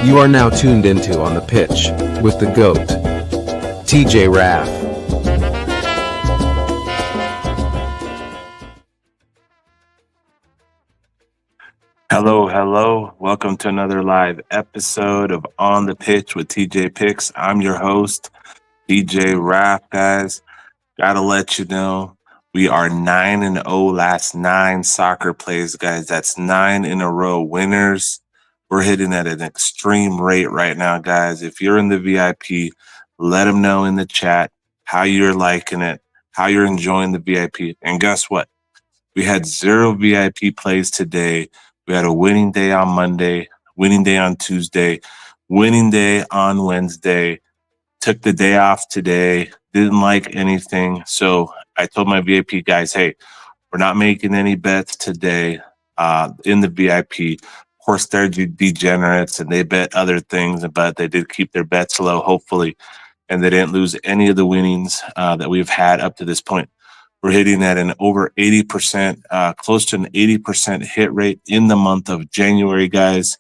You are now tuned into On the Pitch with the GOAT, TJ Raff. Hello. Welcome to another live episode of On the Pitch with TJ Picks. I'm your host, TJ Raff, guys. Gotta let you know, we are 9-0 last 9 soccer plays, guys. That's 9 in a row winners. We're hitting at an extreme rate right now, guys. If you're in the VIP, let them know in the chat how you're liking it, how you're enjoying the VIP. And guess what? We had 0 VIP plays today. We had a winning day on Monday, winning day on Tuesday, winning day on Wednesday. Took the day off today. Didn't like anything. So I told my VIP guys, hey, we're not making any bets today in the VIP. Of course, they're degenerates and they bet other things, but they did keep their bets low, hopefully, and they didn't lose any of the winnings that we've had up to this point. We're hitting at an over 80%, close to an 80% hit rate in the month of January, guys.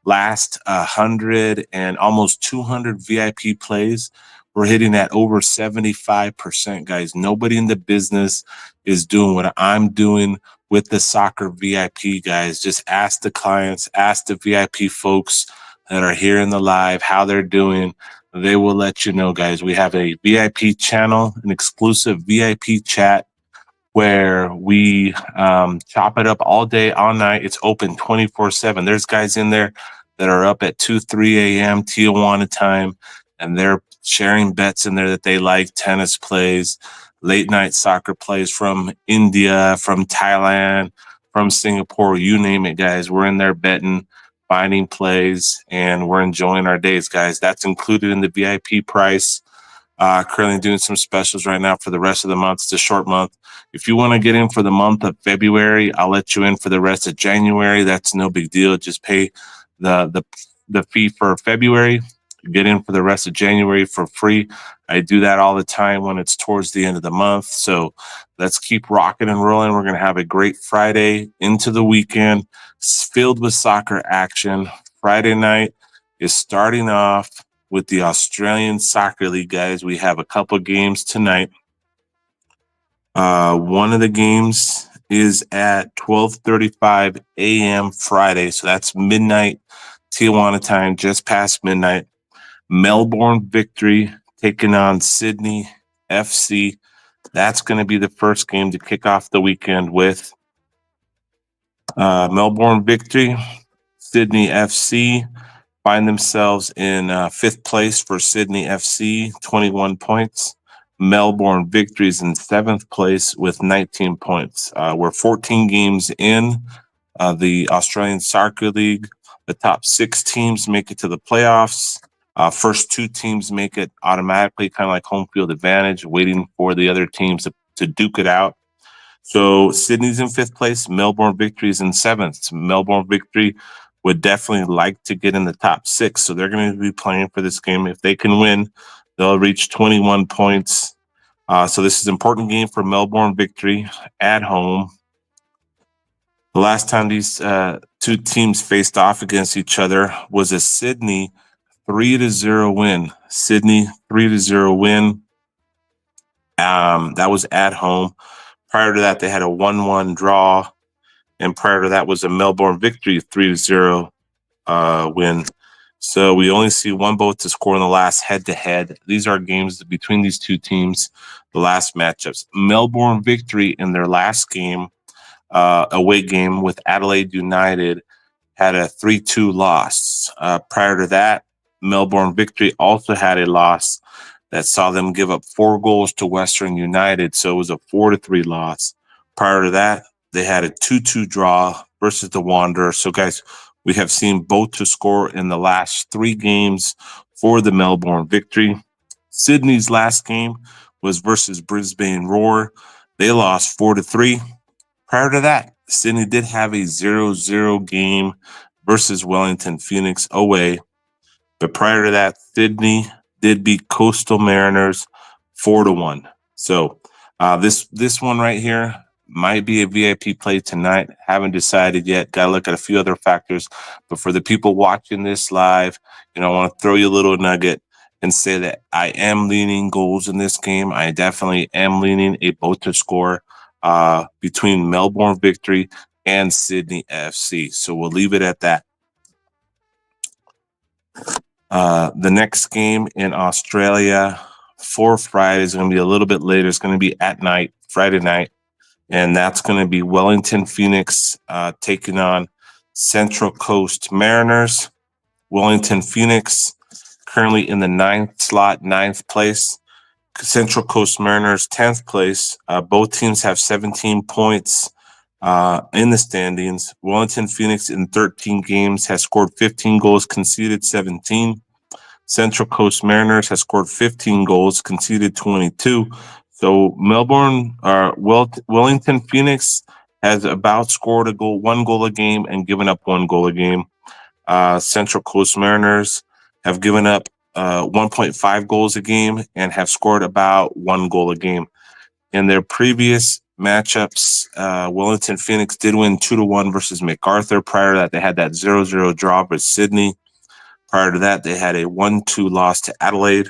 Last 100 and almost 200 VIP plays, we're hitting at over 75%, guys. Nobody in the business is doing what I'm doing with the soccer VIP, guys. Just ask the clients, ask the VIP folks that are here in the live how they're doing. They will let you know, guys. We have a VIP channel, an exclusive VIP chat where we chop it up all day, all night. It's open 24/7. There's guys in there that are up at 2, 3 a.m. Tijuana time, and they're sharing bets in there that they like, tennis plays, late night soccer plays from India, from Thailand, from Singapore, you name it, guys. We're in there betting, finding plays, and we're enjoying our days, guys. That's included in the VIP price. Currently doing some specials right now for the rest of the month. It's a short month. If you want to get in for the month of February, I'll let you in for the rest of January. That's no big deal. Just pay the fee for February. Get in for the rest of January for free. I do that all the time when it's towards the end of the month. So let's keep rocking and rolling. We're going to have a great Friday into the weekend. It's filled with soccer action. Friday night is starting off with the Australian Soccer League, guys. We have a couple games tonight. One of the games is at 12:35 a.m. Friday, so that's midnight Tijuana time, just past midnight. Melbourne Victory taking on Sydney FC. That's going to be the first game to kick off the weekend with Melbourne Victory, Sydney FC. Find themselves in 5th place for Sydney FC, 21 points. Melbourne Victories in 7th place with 19 points. We're 14 games in the Australian Soccer League. The top 6 teams make it to the playoffs. First 2 teams make it automatically, kind of like home field advantage, waiting for the other teams to duke it out. So Sydney's in 5th place. Melbourne Victories in 7th. Melbourne Victory would definitely like to get in the top 6. So they're going to be playing for this game. If they can win, they'll reach 21 points. So this is an important game for Melbourne Victory at home. The last time these 2 teams faced off against each other was a Sydney 3-0 win. Sydney 3-0 win. That was at home. Prior to that, they had a 1-1 draw. And prior to that was a Melbourne Victory 3-0 win. So we only see one boat to score in the last head-to-head. These are games between these 2 teams, the last matchups. Melbourne Victory in their last game, away game with Adelaide United, had a 3-2 loss. Prior to that, Melbourne Victory also had a loss that saw them give up 4 goals to Western United, so it was a 4-3 loss. Prior to that, they had a 2-2 draw versus the Wanderers. So, guys, we have seen both to score in the last 3 games for the Melbourne Victory. Sydney's last game was versus Brisbane Roar. They lost 4-3. Prior to that, Sydney did have a 0-0 game versus Wellington Phoenix away. But prior to that, Sydney did beat Coastal Mariners 4-1. So this one right here, might be a VIP play tonight. Haven't decided yet. Got to look at a few other factors. But for the people watching this live, I want to throw you a little nugget and say that I am leaning goals in this game. I definitely am leaning a both to score between Melbourne Victory and Sydney FC. So we'll leave it at that. The next game in Australia for Friday is going to be a little bit later. It's going to be at night, Friday night. And that's going to be Wellington Phoenix taking on Central Coast Mariners. Wellington Phoenix currently in the 9th place. Central Coast Mariners 10th place. Both teams have 17 points in the standings. Wellington Phoenix in 13 games has scored 15 goals, conceded 17. Central Coast Mariners has scored 15 goals, conceded 22. So Wellington Phoenix has about scored one goal a game and given up 1 goal a game. Central Coast Mariners have given up 1.5 goals a game and have scored about 1 goal a game. In their previous matchups, Wellington Phoenix did win 2-1 versus MacArthur. Prior to that, they had that 0-0 draw with Sydney. Prior to that, they had a 1-2 loss to Adelaide.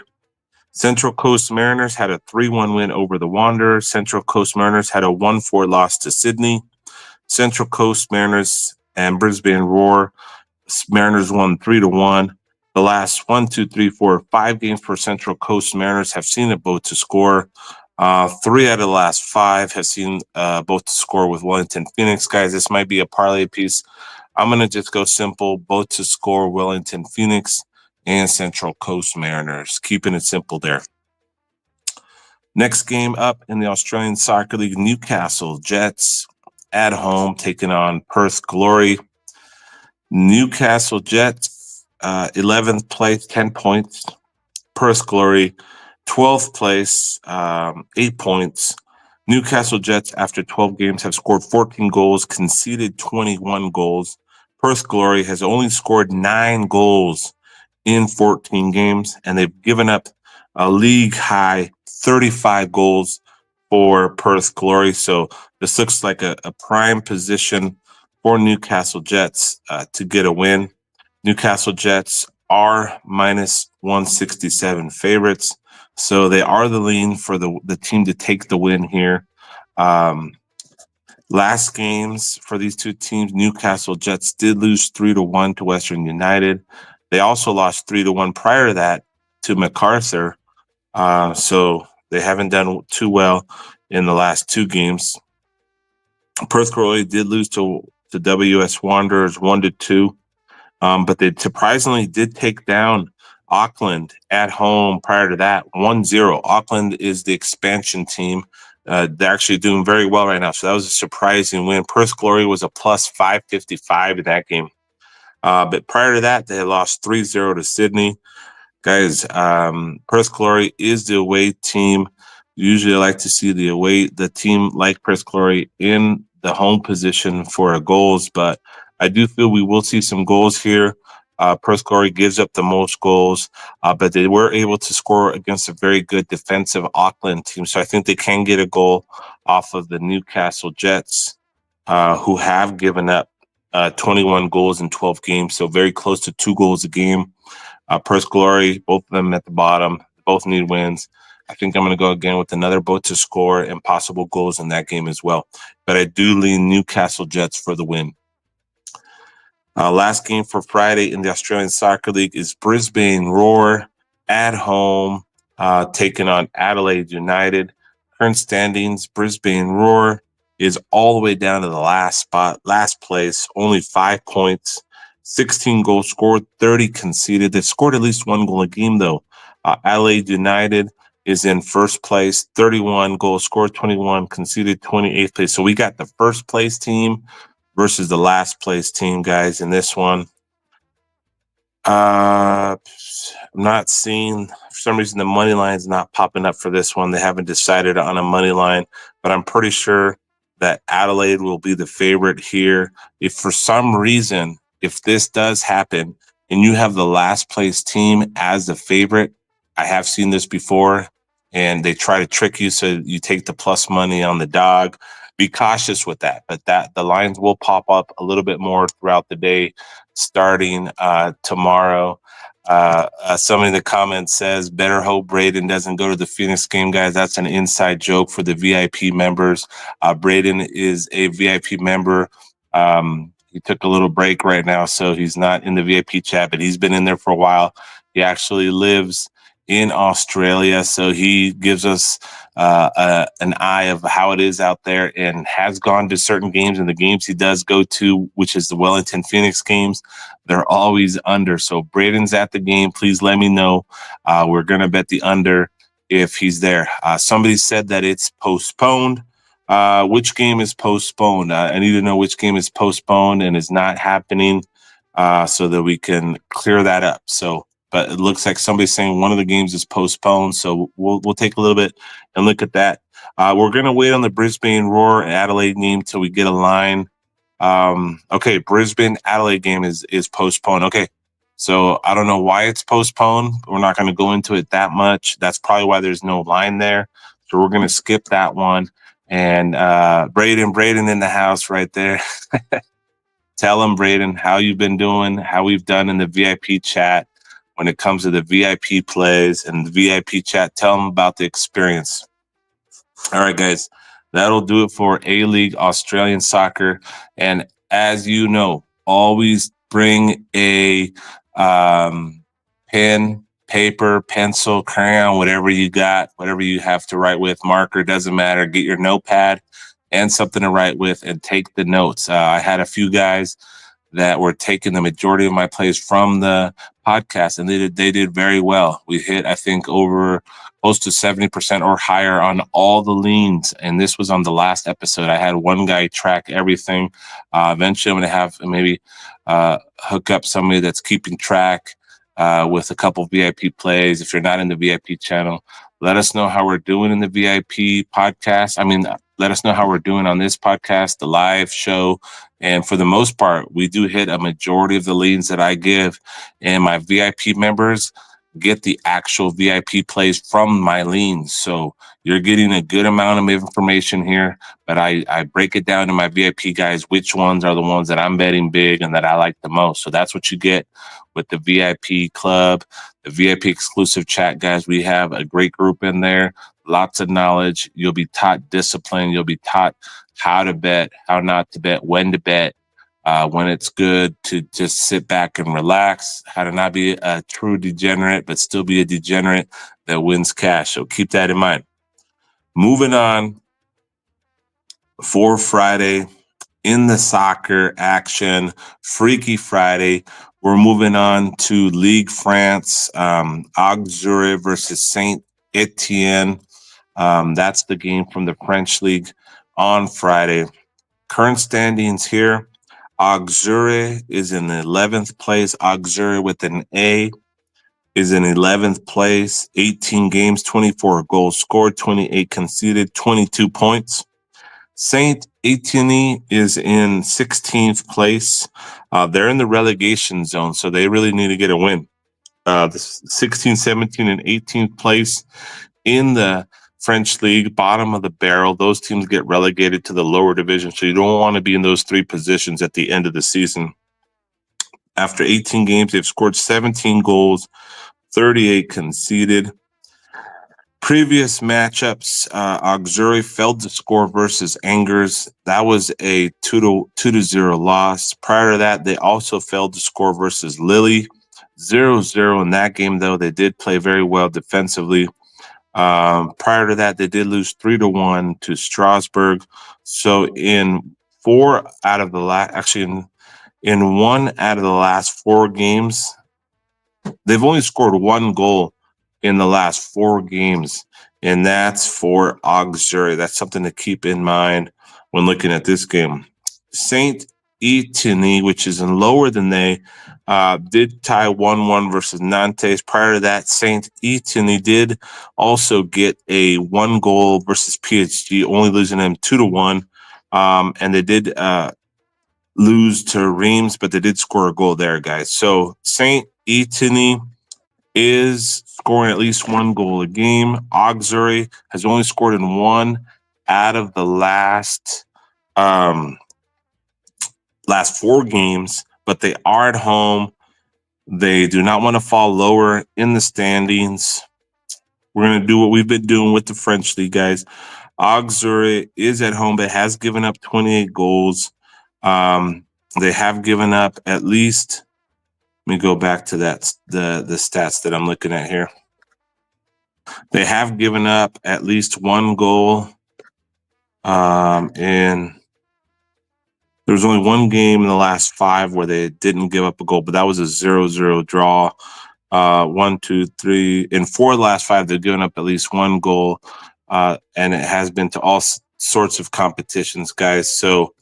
Central Coast Mariners had a 3-1 win over the Wanderers. Central Coast Mariners had a 1-4 loss to Sydney. Central Coast Mariners and Brisbane Roar. Mariners won 3-1. The last 5 games for Central Coast Mariners have seen it both to score. 3 out of the last 5 have seen both to score with Wellington Phoenix. Guys, this might be a parlay piece. I'm going to just go simple, both to score Wellington Phoenix and Central Coast Mariners. Keeping it simple there. Next game up in the Australian Soccer League, Newcastle Jets at home taking on Perth Glory. Newcastle Jets, 11th place, 10 points. Perth Glory, 12th place, 8 points. Newcastle Jets, after 12 games, have scored 14 goals, conceded 21 goals. Perth Glory has only scored 9 goals in 14 games, and they've given up a league high 35 goals for Perth Glory. So this looks like a prime position for Newcastle Jets to get a win. Newcastle Jets are minus 167 favorites. So they are the lean for the team to take the win here. Last games for these two teams, Newcastle Jets did lose 3-1 to Western United. They also lost 3-1 prior to that to MacArthur. So they haven't done too well in the last 2 games. Perth Glory did lose to WS Wanderers 1-2. But they surprisingly did take down Auckland at home prior to that, 1-0. Auckland is the expansion team. They're actually doing very well right now. So that was a surprising win. Perth Glory was a plus 555 in that game. But prior to that, they lost 3-0 to Sydney. Guys, Perth Glory is the away team. Usually I like to see the team like Perth Glory in the home position for goals, but I do feel we will see some goals here. Perth Glory gives up the most goals, but they were able to score against a very good defensive Auckland team. So I think they can get a goal off of the Newcastle Jets, who have given up 21 goals in 12 games. So very close to 2 goals a game. Perth Glory, both of them at the bottom, both need wins. I think I'm going to go again with another both to score and possible goals in that game as well. But I do lean Newcastle Jets for the win. Last game for Friday in the Australian Soccer League is Brisbane Roar at home, taking on Adelaide United. Current standings, Brisbane Roar is all the way down to the last place, only 5 points, 16 goals scored, 30 conceded. They've scored at least 1 goal a game, though. Adelaide United is in first place, 31 goals scored, 21 conceded, 28th place. So we got the first place team versus the last place team, guys, in this one. I'm not seeing, for some reason, the money line is not popping up for this one. They haven't decided on a money line, but I'm pretty sure that Adelaide will be the favorite here. If for some reason, if this does happen and you have the last place team as the favorite, I have seen this before, and they try to trick you so you take the plus money on the dog be cautious with that. But that the lines will pop up a little bit more throughout the day, starting tomorrow. Somebody in the comments says, better hope Braden doesn't go to the Phoenix game, guys. That's an inside joke for the VIP members. Braden is a VIP member. He took a little break right now, so he's not in the VIP chat, but he's been in there for a while. He actually lives in Australia, so he gives us an eye of how it is out there, and has gone to certain games. And the games he does go to, which is the Wellington Phoenix games, they're always under. So Braden's at the game. Please let me know. We're going to bet the under if he's there. Somebody said that it's postponed. Which game is postponed? I need to know which game is postponed and is not happening, so that we can clear that up. So, but it looks like somebody's saying one of the games is postponed. So we'll take a little bit and look at that. We're going to wait on the Brisbane Roar and Adelaide game till we get a line. Okay, Brisbane Adelaide game is postponed. Okay, so I don't know why it's postponed. We're not going to go into it that much. That's probably why there's no line there. So we're going to skip that one. And Braden in the house right there. Tell him, Braden, how you've been doing, how we've done in the VIP chat when it comes to the VIP plays and the VIP chat. Tell them about the experience. All right, guys, that'll do it for A-League Australian soccer. And as you know, always bring a pen, paper, pencil, crayon, whatever you got, whatever you have to write with, marker, doesn't matter. Get your notepad and something to write with and take the notes. I had a few guys that were taking the majority of my plays from the podcast, and they did very well. We hit, I think, over close to 70% or higher on all the leans, and this was on the last episode. I had one guy track everything. Eventually, I'm going to have maybe hook up somebody that's keeping track with a couple VIP plays. If you're not in the VIP channel, let us know how we're doing in the VIP podcast. I mean, let us know how we're doing on this podcast, the live show. And for the most part, we do hit a majority of the leads that I give. And my VIP members get the actual VIP plays from my leans. So you're getting a good amount of information here, but I break it down to my VIP guys, which ones are the ones that I'm betting big and that I like the most. So that's what you get with the VIP club, the VIP exclusive chat, guys. We have a great group in there, lots of knowledge. You'll be taught discipline. You'll be taught how to bet, how not to bet, when to bet, when it's good to just sit back and relax, how to not be a true degenerate, but still be a degenerate that wins cash. So keep that in mind. Moving on for Friday in the soccer action, Freaky Friday. We're moving on to Ligue France, Auxerre versus Saint Etienne. That's the game from the French League on Friday. Current standings here. Auxerre is in 11th place. Auxerre with an A is in 11th place. 18 games, 24 goals scored, 28 conceded, 22 points. Saint Etienne is in 16th place. They're in the relegation zone, so they really need to get a win. The 16, 17, and 18th place in the French League, bottom of the barrel. Those teams get relegated to the lower division, so you don't want to be in those three positions at the end of the season. After 18 games, they've scored 17 goals, 38 conceded. Previous matchups, Auxerre failed to score versus Angers. That was a 2-0 loss. Prior to that, they also failed to score versus Lille. 0-0 in that game, though. They did play very well defensively. Prior to that, they did lose 3-1 to Strasbourg. So in one out of the last 4 games, they've only scored 1 goal in the last 4 games, and that's for Auxerre. That's something to keep in mind when looking at this game. Saint Etienne, which is in lower than they, did tie 1-1 versus Nantes. Prior to that, Saint Etienne did also get a 1 goal versus PSG, only losing them 2-1. And they did lose to Reims, but they did score a goal there, guys. So Saint Etienne is scoring at least 1 goal a game. Auxerre has only scored in 1 out of the last last 4 games, but they are at home. They do not want to fall lower in the standings. We're going to do what we've been doing with the French League, guys. Auxerre is at home, but has given up 28 goals. They have given up at least, let me go back to that the stats that I'm looking at here. They have given up at least 1 goal. And there was only 1 game in the last 5 where they didn't give up a goal, but that was a 0-0 draw. 1, 2, 3, in 4 of the last 5, they've given up at least 1 goal. And it has been to all sorts of competitions, guys. So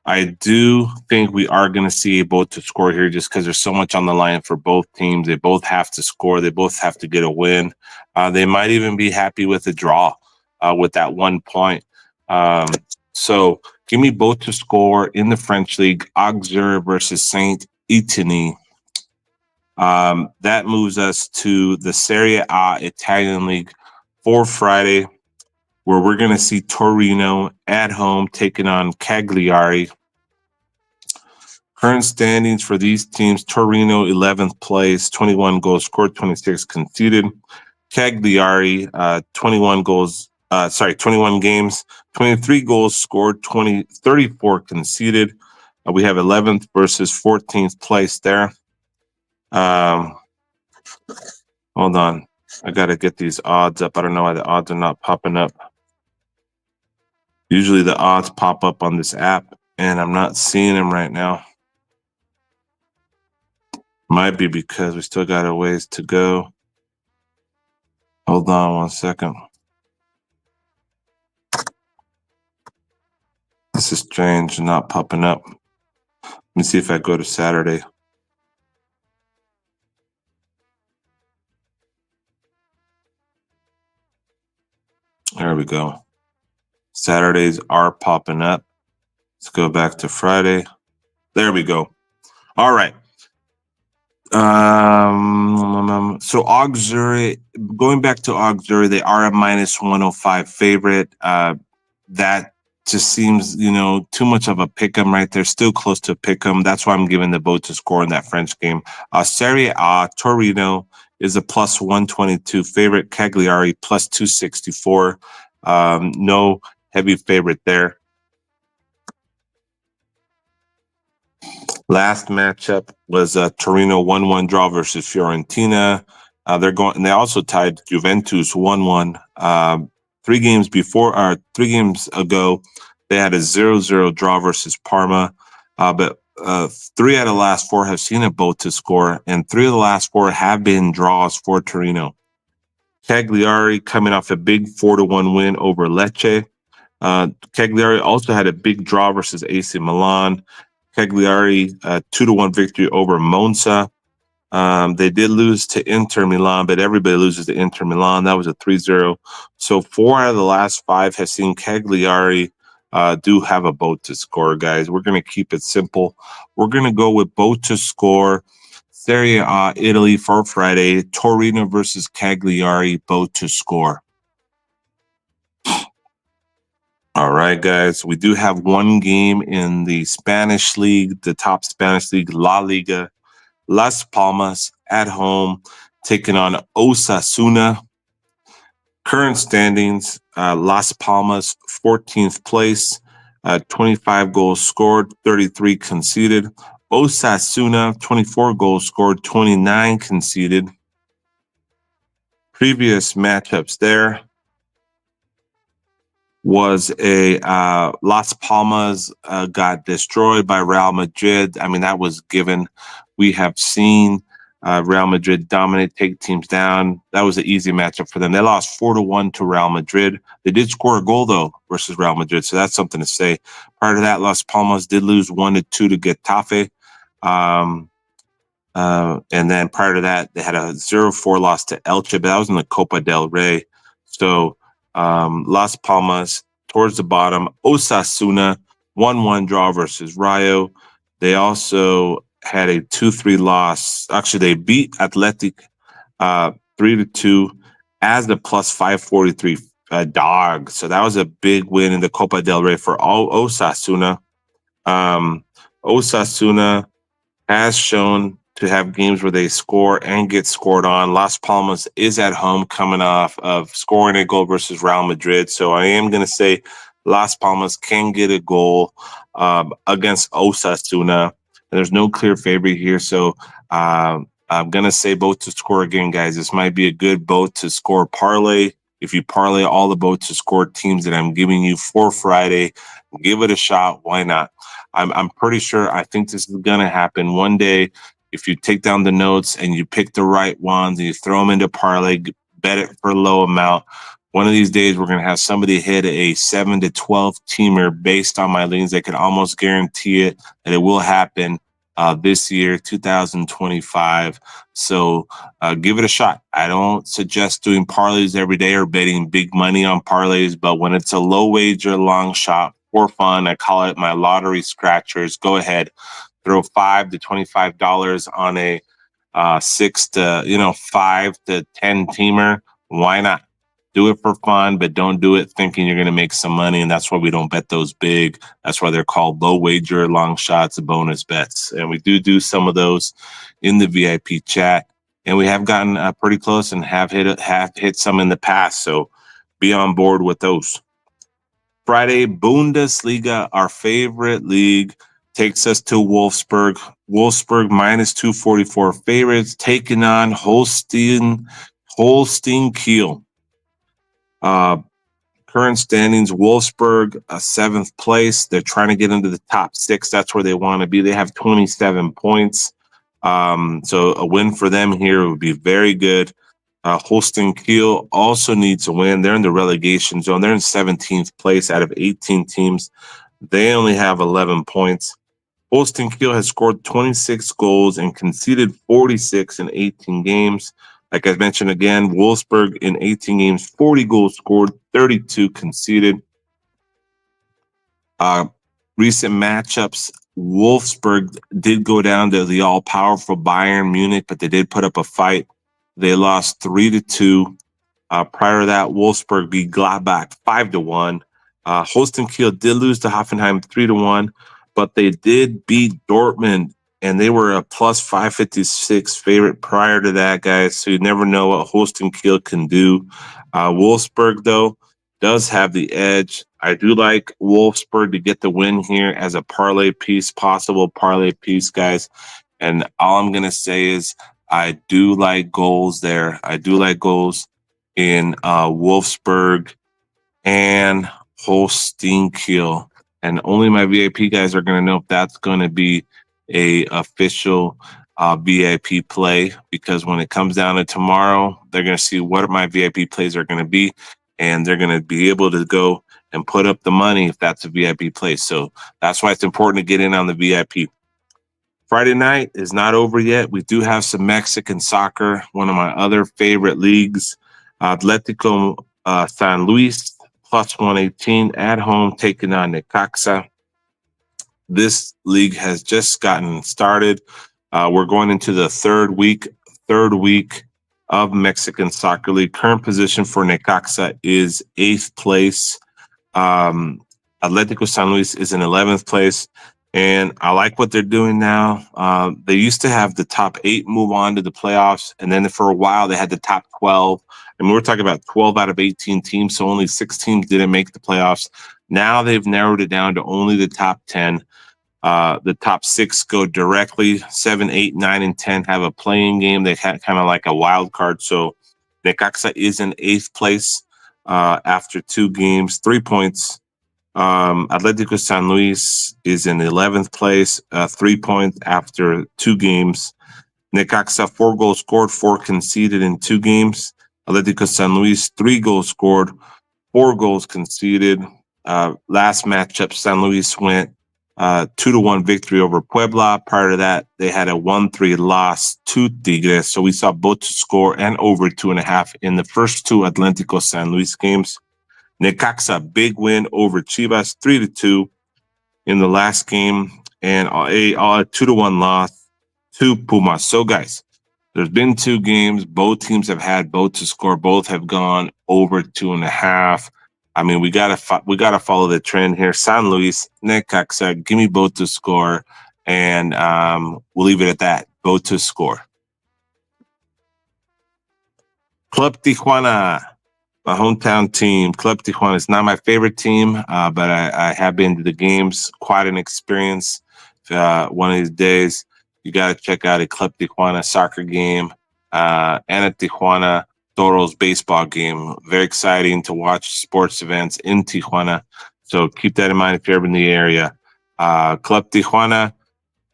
I do think we are going to see a both to score here just because there's so much on the line for both teams. They both have to score. They both have to get a win. They might even be happy with a draw with that 1 point. So give me both to score in the French League, Auxerre versus Saint-Etienne. That moves us to the Serie A Italian League for Friday, where we're going to see Torino at home taking on Cagliari. Current standings for these teams: Torino 11th place, 21 goals scored, 26 conceded. Cagliari 21 games, 23 goals scored, 34 conceded. We have 11th versus 14th place there. Hold on. I got to get these odds up. I don't know why the odds are not popping up. Usually the odds pop up on this app, and I'm not seeing them right now. Might be because we still got a ways to go. Hold on 1 second. This is strange, not popping up. Let me see if I go to Saturday. There we go. Saturdays are popping up. Let's go back to Friday. There we go. All right. So Auxerre, going back to Auxerre, they are a -105 favorite. That just seems, too much of a pick'em right there. Still close to a pick'em. That's why I'm giving the boat to score in that French game. Serie A, Torino is a +122 favorite. Cagliari +264. No heavy favorite there. Last matchup was a Torino 1-1 draw versus Fiorentina. They also tied Juventus 1-1. 3 games ago, they had a 0-0 draw versus Parma. But 3 out of the last 4 have seen a both to score, and 3 of the last 4 have been draws for Torino. Cagliari coming off a big 4-1 win over Lecce. Cagliari also had a big draw versus AC Milan. Cagliari 2-1 victory over Monza. They did lose to Inter Milan, but everybody loses to Inter Milan. That was a 3-0. So 4 out of the last 5 have seen Cagliari do have a boat to score, guys. We're going to keep it simple. We're going to go with boat to score. Serie A Italy for Friday. Torino versus Cagliari, boat to score. All right, guys. We do have 1 game in the Spanish league, the top Spanish league, La Liga. Las Palmas at home, taking on Osasuna. Current standings, Las Palmas 14th place, 25 goals scored, 33 conceded. Osasuna 24 goals scored, 29 conceded. Previous matchups there was a Las Palmas got destroyed by Real Madrid. I mean, that was given. We have seen Real Madrid dominate, take teams down. That was an easy matchup for them. They lost 4-1 to Real Madrid. They did score a goal, though, versus Real Madrid, so that's something to say. Prior to that, Las Palmas did lose 1-2 to Getafe. And then prior to that, they had a 0-4 loss to Elche, but that was in the Copa del Rey. So Las Palmas towards the bottom. Osasuna 1-1 draw versus Rayo. They also had a 2-3 loss. Actually, they beat Athletic 3-2 as the +543 a dog. So that was a big win in the Copa del Rey for all Osasuna. Osasuna has shown to have games where they score and get scored on. Las Palmas is at home coming off of scoring a goal versus Real Madrid. So I am going to say Las Palmas can get a goal against Osasuna. And there's no clear favorite here. So I'm going to say both to score again, guys. This might be a good both to score parlay. If you parlay all the both to score teams that I'm giving you for Friday, give it a shot. Why not? I'm pretty sure. I think this is going to happen one day. If you take down the notes and you pick the right ones and you throw them into parlay, bet it for a low amount. One of these days, we're going to have somebody hit a 7 to 12 teamer based on my leans. I can almost guarantee it that it will happen this year, 2025. So give it a shot. I don't suggest doing parlays every day or betting big money on parlays, but when it's a low wager, long shot for fun, I call it my lottery scratchers. Go ahead, throw $5 to $25 on a 5 to 10 teamer. Why not? Do it for fun, but don't do it thinking you're going to make some money. And that's why we don't bet those big. That's why they're called low wager, long shots, bonus bets. And we do some of those in the VIP chat. And we have gotten pretty close and have hit some in the past. So be on board with those. Friday, Bundesliga, our favorite league, takes us to Wolfsburg. Wolfsburg minus 244 favorites, taking on Holstein Kiel. Current standings, Wolfsburg, 7th place. They're trying to get into the top 6. That's where they want to be. They have 27 points. So a win for them here would be very good. Holstein Kiel also needs a win. They're in the relegation zone. They're in 17th place out of 18 teams. They only have 11 points. Holstein Kiel has scored 26 goals and conceded 46 in 18 games. Like I mentioned again, Wolfsburg in 18 games, 40 goals scored, 32 conceded. Recent matchups, Wolfsburg did go down to the all-powerful Bayern Munich, but they did put up a fight. They lost 3-2. Prior to that, Wolfsburg beat Gladbach 5-1. Holstein Kiel did lose to Hoffenheim 3-1, but they did beat Dortmund, and they were a plus 556 favorite prior to that, guys. So you never know what Holstein Kiel can do. Wolfsburg, though, does have the edge. I do like Wolfsburg to get the win here as a parlay piece, possible parlay piece, guys. And all I'm going to say is I do like goals there. I do like goals in Wolfsburg and Holstein Kiel. And only my VIP guys are going to know if that's going to be a official VIP play, because when it comes down to tomorrow, they're going to see what my VIP plays are going to be, and they're going to be able to go and put up the money if that's a VIP play. So that's why it's important to get in on the VIP. Friday night is not over yet. We do have some Mexican soccer, one of my other favorite leagues. Atletico San Luis plus 118 at home, taking on Necaxa. This league has just gotten started. We're going into the third week of Mexican Soccer League. Current position for Necaxa is 8th place. Atletico San Luis is in 11th place. And I like what they're doing now. They used to have the top 8 move on to the playoffs. And then for a while, they had the top 12. And we're talking about 12 out of 18 teams. So only 6 teams didn't make the playoffs. Now they've narrowed it down to only the top 10. The top 6 go directly. 7, 8, 9, and 10 have a playing game. They had kind of like a wild card. So Necaxa is in 8th place after 2 games, 3 points. Atletico San Luis is in 11th place, 3 points after 2 games. Necaxa, 4 goals scored, 4 conceded in 2 games. Atletico San Luis, 3 goals scored, 4 goals conceded. Last matchup, San Luis went 2-1 victory over Puebla. Prior to that, they had a 1-3 loss to Tigres. So we saw both to score and over 2.5 in the first 2 Atletico San Luis games. Necaxa, big win over Chivas, 3-2 in the last game, and a 2-1 loss to Pumas. So, guys, There's been 2 games. Both teams have had both to score. Both have gone over 2.5. I mean, we gotta follow the trend here. San Luis, Necaxa, give me both to score, and we'll leave it at that. Both to score. Club Tijuana, my hometown team. Club Tijuana is not my favorite team, but I have been to the games. Quite an experience. One of these days, you got to check out a Club Tijuana soccer game and a Tijuana Toros baseball game. Very exciting to watch sports events in Tijuana. So keep that in mind if you're ever in the area. Club Tijuana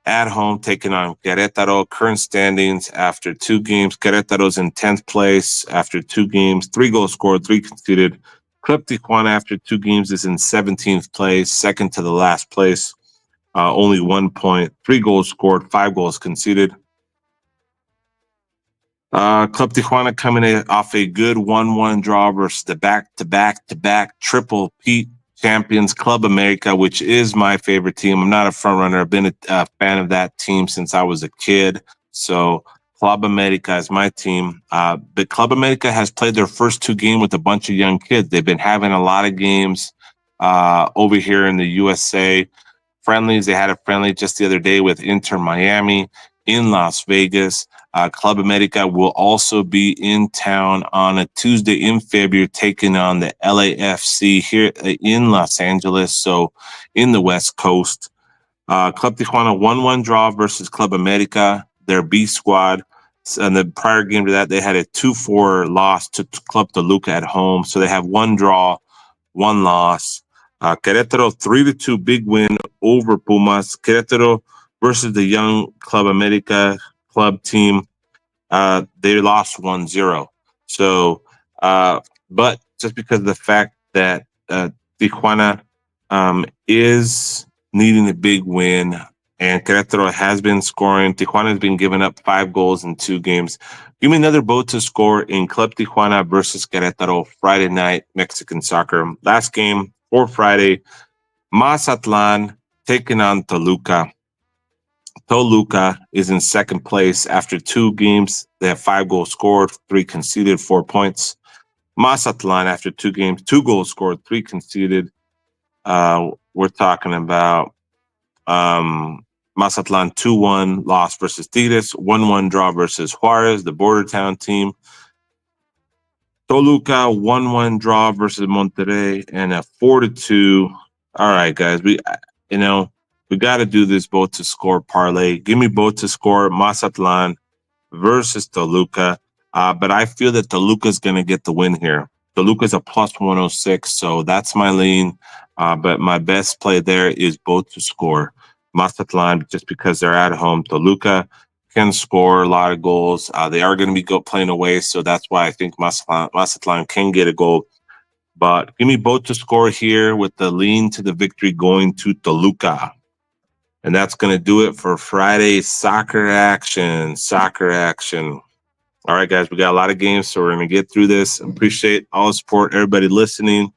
at home taking on Querétaro. Current standings after 2 games. Querétaro's in 10th place after 2 games. 3 goals scored, 3 conceded. Club Tijuana after 2 games is in 17th place, second to the last place. Only 1 point. 3 goals scored, 5 goals conceded. Club Tijuana coming off a good 1-1 draw versus the back-to-back triple Pete champions, Club America, which is my favorite team. I'm not a front runner. I've been a fan of that team since I was a kid. So Club America is my team. But Club America has played their first 2 games with a bunch of young kids. They've been having a lot of games over here in the USA. Friendlies. They had a friendly just the other day with Inter Miami in Las Vegas. Club America will also be in town on a Tuesday in February, taking on the LAFC here in Los Angeles, so in the West Coast. Club Tijuana 1-1 draw versus Club America, their B squad. And the prior game to that, they had a 2-4 loss to Club Toluca at home. So they have 1 draw, 1 loss. Querétaro 3-2 big win over Pumas. Querétaro versus the young Club America club team, they lost 1-0. So, but just because of the fact that Tijuana is needing a big win and Querétaro has been scoring, Tijuana has been giving up 5 goals in 2 games. Give me another boat to score in Club Tijuana versus Querétaro Friday night Mexican soccer. Last game for Friday, Mazatlan taking on Toluca. Toluca is in second place after 2 games. They have 5 goals scored, 3 conceded, 4 points. Mazatlan after 2 games, 2 goals scored, 3 conceded. We're talking about Mazatlan 2-1 loss versus Tigres, 1-1 draw versus Juarez, the border town team. Toluca 1-1 draw versus Monterrey, and a 4-2. All right, guys, we got to do this both to score parlay. Give me both to score Mazatlan versus Toluca. But I feel that Toluca is going to get the win here. Toluca is a plus 106, so that's my lean. But my best play there is both to score Mazatlan just because they're at home. Toluca can score a lot of goals. They are going to be playing away, so that's why I think Mazatlan can get a goal. But give me both to score here with the lean to the victory going to Toluca. And that's going to do it for Friday soccer action. All right, guys, we got a lot of games, so we're going to get through this. Appreciate all the support, everybody listening.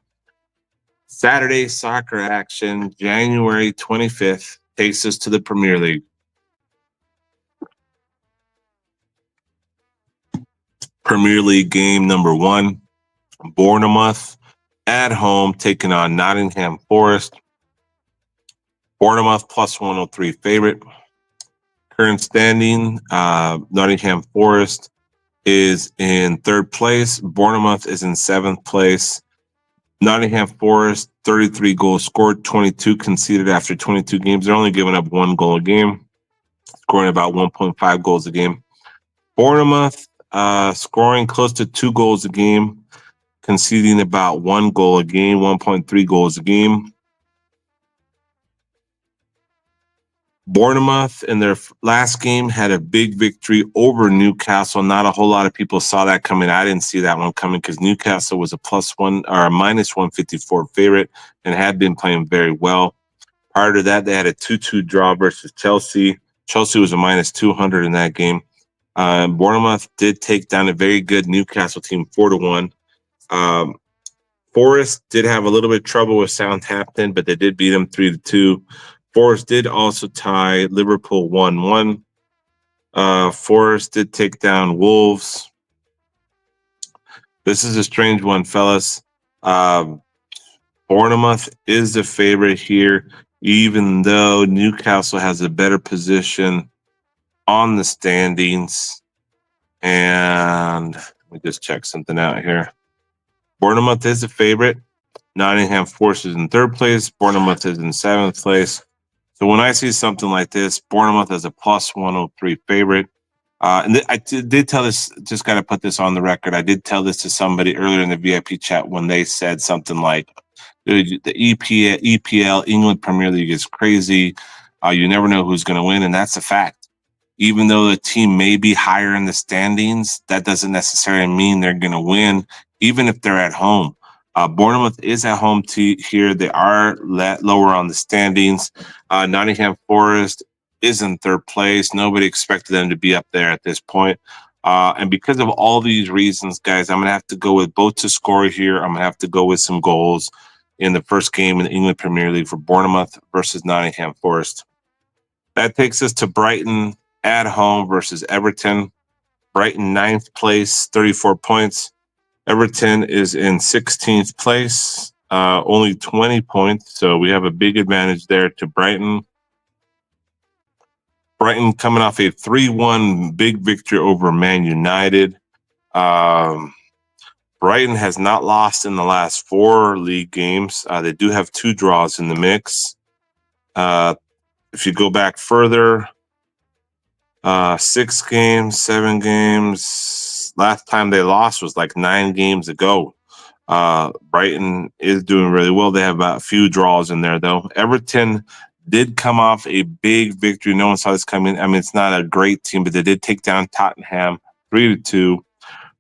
Saturday soccer action, January 25th, takes us to the Premier League. Premier League game number 1, Bournemouth at home taking on Nottingham Forest. Bournemouth plus 103 favorite. Current standing, Nottingham Forest is in 3rd place. Bournemouth is in 7th place. Nottingham Forest, 33 goals scored, 22 conceded after 22 games. They're only giving up 1 goal a game, scoring about 1.5 goals a game. Bournemouth scoring close to 2 goals a game, conceding about 1 goal a game, 1.3 goals a game. Bournemouth in their last game had a big victory over Newcastle. Not a whole lot of people saw that coming. I didn't see that one coming because Newcastle was a +1 or a -154 favorite and had been playing very well. Prior to that, they had a 2-2 draw versus Chelsea. Chelsea was a -200 in that game. Bournemouth did take down a very good Newcastle team 4-1. Forest did have a little bit of trouble with Southampton, but they did beat them 3-2. Forest did also tie Liverpool 1-1. Forest did take down Wolves. This is a strange one, fellas. Bournemouth is the favorite here, even though Newcastle has a better position on the standings. And let me just check something out here. Bournemouth is the favorite. Nottingham Forest is in third place. Bournemouth is in seventh place. So when I see something like this, Bournemouth as a plus 103 favorite. And I did tell this, just got to put this on the record. I did tell this to somebody earlier in the VIP chat when they said something like, dude, the EPL, England Premier League is crazy. You never know who's going to win. And that's a fact. Even though the team may be higher in the standings, that doesn't necessarily mean they're going to win, even if they're at home. Bournemouth is at home here. They are lower on the standings. Nottingham Forest is in third place. Nobody expected them to be up there at this point. And because of all these reasons, guys, I'm going to have to go with both to score here. I'm going to have to go with some goals in the first game in the England Premier League for Bournemouth versus Nottingham Forest. That takes us to Brighton at home versus Everton. Brighton 9th place, 34 points. Everton is in 16th place, only 20 points. So we have a big advantage there to Brighton. Brighton coming off a 3-1 big victory over Man United. Brighton has not lost in the last 4 league games. They do have 2 draws in the mix. If you go back further, 6 games, 7 games. Last time they lost was like 9 games ago. Brighton is doing really well. They have a few draws in there, though. Everton did come off a big victory. No one saw this coming. I mean, it's not a great team, but they did take down Tottenham 3-2.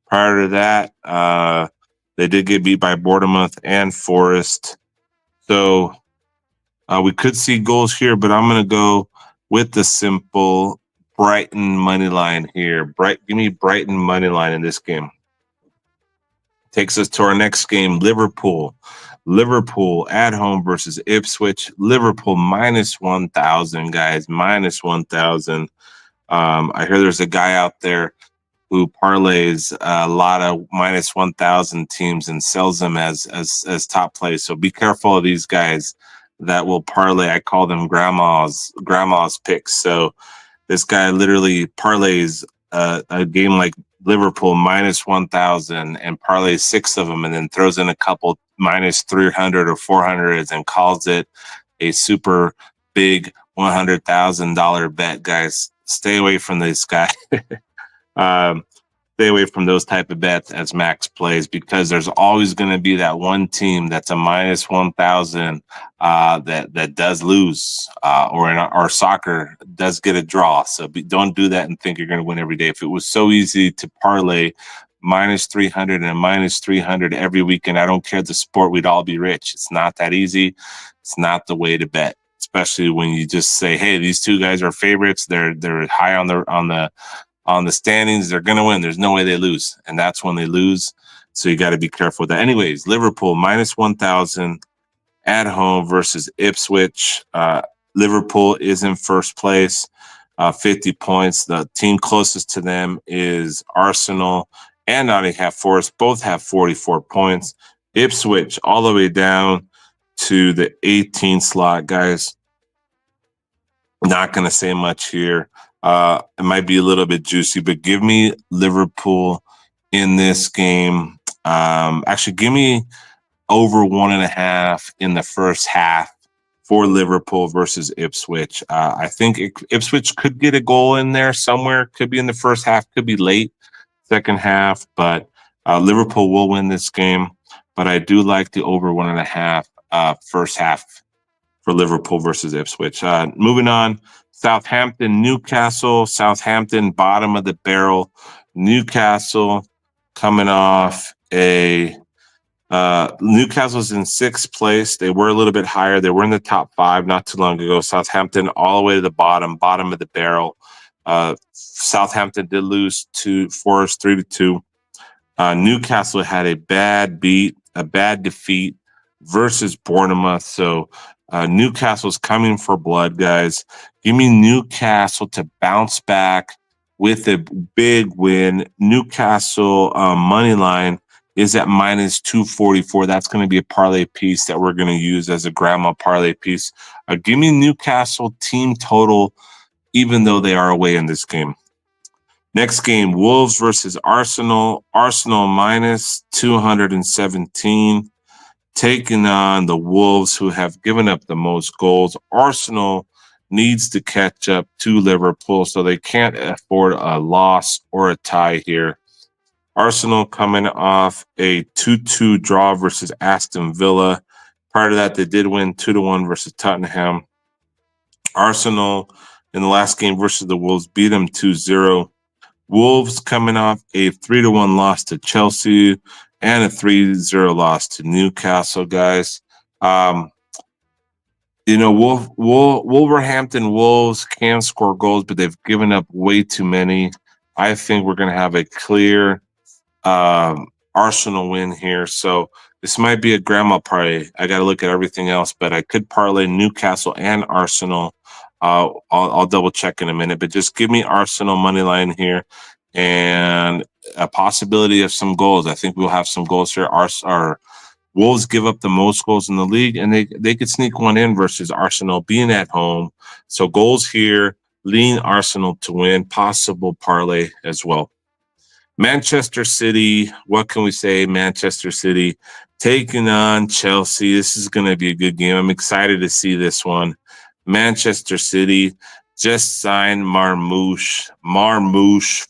Prior to that, they did get beat by Bournemouth and Forest. So we could see goals here, but I'm going to go with the simple Brighton money line here. Give me Brighton money line in this game. Takes us to our next game, Liverpool. Liverpool at home versus Ipswich. Liverpool minus 1,000, guys. Minus 1,000. I hear there's a guy out there who parlays a lot of minus 1,000 teams and sells them as top plays. So be careful of these guys that will parlay. I call them grandma's picks. So this guy literally parlays a game like Liverpool minus 1,000 and parlays 6 of them, and then throws in a couple minus 300 or 400s and calls it a super big $100,000 bet. Guys, stay away from this guy. Stay away from those type of bets as Max plays, because there's always going to be that one team that's a minus 1,000 that does lose, or in our soccer does get a draw. So don't do that and think you're going to win every day. If it was so easy to parlay minus 300 and minus 300 every weekend, I don't care the sport, we'd all be rich. It's not that easy. It's not the way to bet, especially when you just say, hey, these 2 guys are favorites. They're high on the standings. They're going to win. There's no way they lose. And that's when they lose. So you got to be careful with that. Anyways, Liverpool minus 1,000 at home versus Ipswich. Liverpool is in first place, 50 points. The team closest to them is Arsenal and Nottingham Forest. Both have 44 points. Ipswich all the way down to the 18th slot, guys. Not going to say much here. It might be a little bit juicy, but give me Liverpool in this game. Actually, give me over 1.5 in the first half for Liverpool versus Ipswich. I think Ipswich could get a goal in there somewhere. Could be in the first half, could be late second half, but Liverpool will win this game. But I do like the over 1.5 first half for Liverpool versus Ipswich. Moving on. Southampton, Newcastle. Southampton, bottom of the barrel. Newcastle coming off Newcastle's in 6th place. They were a little bit higher. They were in the top 5 not too long ago. Southampton all the way to the bottom of the barrel. Southampton did lose to Forest 3-2. Newcastle had a bad defeat versus Bournemouth. So Newcastle's coming for blood, guys. Give me Newcastle to bounce back with a big win. Newcastle money line is at minus 244. That's going to be a parlay piece that we're going to use as a grandma parlay piece. Give me Newcastle team total, even though they are away in this game. Next game, Wolves versus Arsenal. Arsenal minus 217, taking on the Wolves, who have given up the most goals. Arsenal needs to catch up to Liverpool, so they can't afford a loss or a tie here. Arsenal coming off a 2-2 draw versus Aston Villa. Prior to that, they did win 2-1 versus Tottenham. Arsenal in the last game versus the Wolves beat them 2-0. Wolves coming off a 3-1 loss to Chelsea and a 3-0 loss to Newcastle, guys. Wolverhampton Wolves can score goals, but they've given up way too many. I think we're going to have a clear Arsenal win here. So this might be a grandma parlay. I got to look at everything else, but I could parlay Newcastle and Arsenal. I'll double check in a minute, but just give me Arsenal money line here and a possibility of some goals. I think we'll have some goals here. Our Wolves give up the most goals in the league, and they could sneak one in versus Arsenal being at home. So goals here, lean Arsenal to win, possible parlay as well. Manchester City, what can we say? Manchester City taking on Chelsea. This is going to be a good game. I'm excited to see this one. Manchester City just signed Marmoush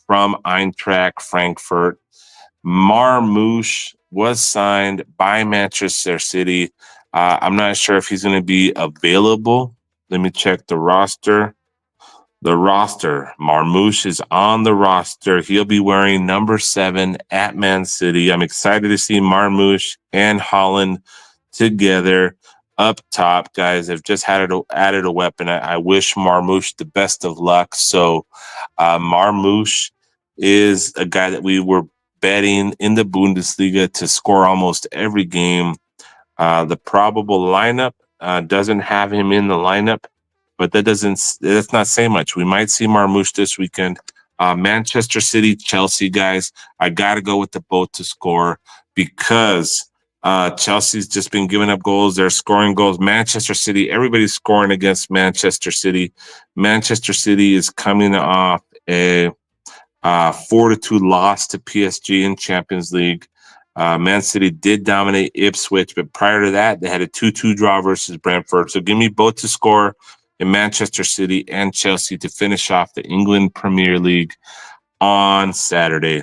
from Eintracht Frankfurt. Marmoush was signed by Manchester City. I'm not sure if he's going to be available. Let me check the roster. Marmoush is on the roster. He'll be wearing number 7 at Man City. I'm excited to see Marmoush and Haaland together up top, guys. They've just added a weapon. I wish Marmoush the best of luck. So Marmoush is a guy that we were betting in the Bundesliga to score almost every game. The probable lineup doesn't have him in the lineup, but that's not saying much. We might see Marmoush this weekend. Manchester City, Chelsea, guys. I got to go with the boat to score because Chelsea's just been giving up goals. They're scoring goals. Manchester City, everybody's scoring against Manchester City. Manchester City is coming off a 4-2 loss to PSG in Champions League. Man City did dominate Ipswich, but prior to that, they had a 2-2 draw versus Brentford. So give me both to score in Manchester City and Chelsea to finish off the England Premier League on Saturday.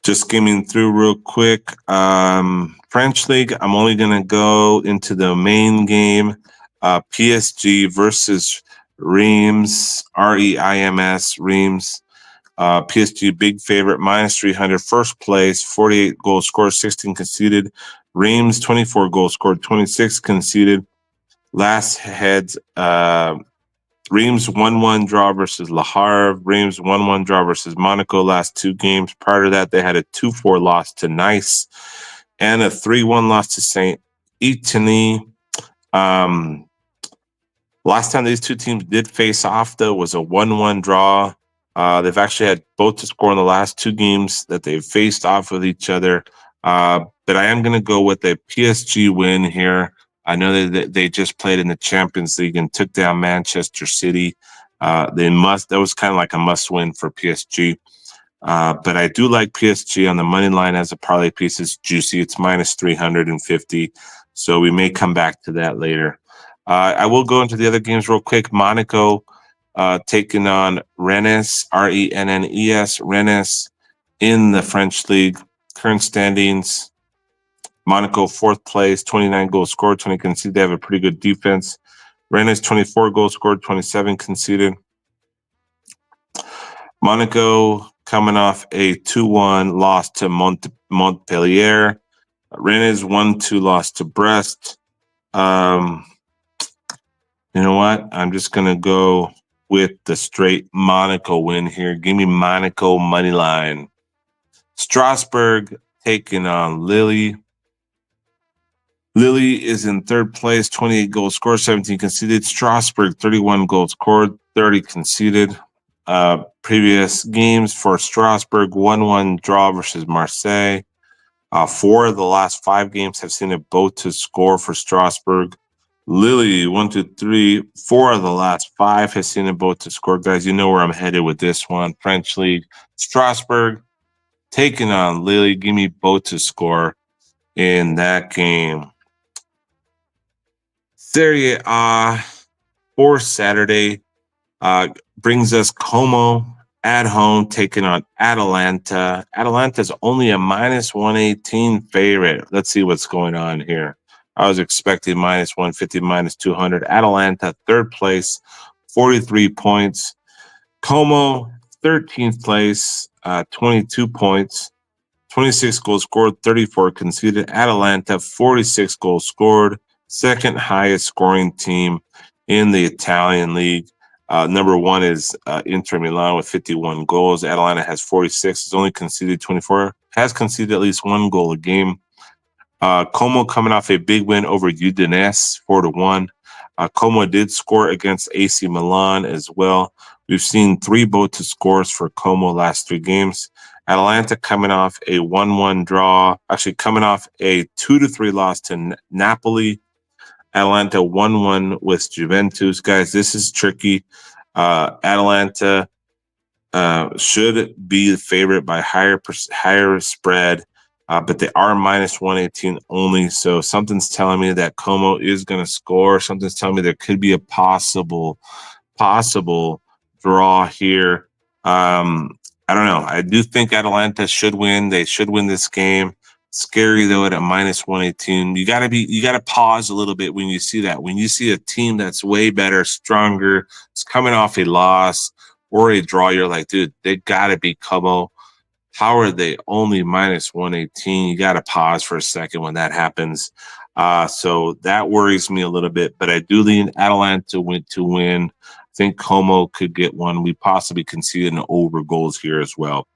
Just skimming through real quick. French League, I'm only going to go into the main game. PSG versus Reims, R-E-I-M-S, Reims. PSG, big favorite, minus 300. First place, 48 goals scored, 16 conceded. Reims, 24 goals scored, 26 conceded. Last heads, Reims 1-1 draw versus Le Havre. Reims 1-1 draw versus Monaco last 2 games. Prior to that, they had a 2-4 loss to Nice and a 3-1 loss to Saint Etienne. Last time these two teams did face off, though, was a 1-1 draw. They've actually had both to score in the last 2 games that they've faced off with each other. But I am going to go with a PSG win here. I know that they just played in the Champions League and took down Manchester City. That was kind of like a must win for PSG. But I do like PSG on the money line as a parlay piece. It's juicy. It's minus 350. So we may come back to that later. I will go into the other games real quick. Monaco taking on Rennes, R-E-N-N-E-S, Rennes in the French League. Current standings, Monaco 4th place, 29 goals scored, 20 conceded. They have a pretty good defense. Rennes 24 goals scored, 27 conceded. Monaco coming off a 2-1 loss to Montpellier. Rennes 1-2 loss to Brest. You know what? I'm just going to go with the straight Monaco win here. Give me Monaco money line. Strasbourg taking on Lille. Lille is in 3rd place, 28 goals scored, 17 conceded. Strasbourg, 31 goals scored, 30 conceded. previous games for Strasbourg, 1-1 draw versus Marseille. 4 of the last 5 games have seen a boat to score for Strasbourg. Lily, 1, 2, 3, 4 of the last 5 has seen a boat to score. Guys, you know where I'm headed with this one. French League, Strasbourg taking on Lily. Give me boat to score in that game. Serie A for Saturday brings us Como at home taking on Atalanta. Atalanta's only a minus 118 favorite. Let's see what's going on here. I was expecting minus 150, minus 200. Atalanta, third place, 43 points. Como, 13th place, 22 points. 26 goals scored, 34 conceded. Atalanta, 46 goals scored, second highest scoring team in the Italian league. Number 1 is Inter Milan with 51 goals. Atalanta has 46, has only conceded 24, has conceded at least 1 goal a game. Como coming off a big win over Udinese, 4-1. Como did score against AC Milan as well. We've seen 3 boat to scores for Como last 3 games. Atalanta coming off a 1-1 draw, actually coming off a 2-3 loss to Napoli. Atalanta 1-1 with Juventus. Guys, this is tricky. Atalanta should be the favorite by higher spread, but they are minus 118 only. So something's telling me that Como is going to score. Something's telling me there could be a possible draw here. I don't know. I do think Atalanta should win. They should win this game. Scary though at a minus 118. You gotta pause a little bit when you see that. When you see a team that's way better, stronger, it's coming off a loss or a draw, you're like, dude, they gotta be Como. How are they only minus 118? You gotta pause for a second when that happens. So that worries me a little bit, but I do lean Atalanta to win. I think Como could get one. We possibly concede an over goals here as well.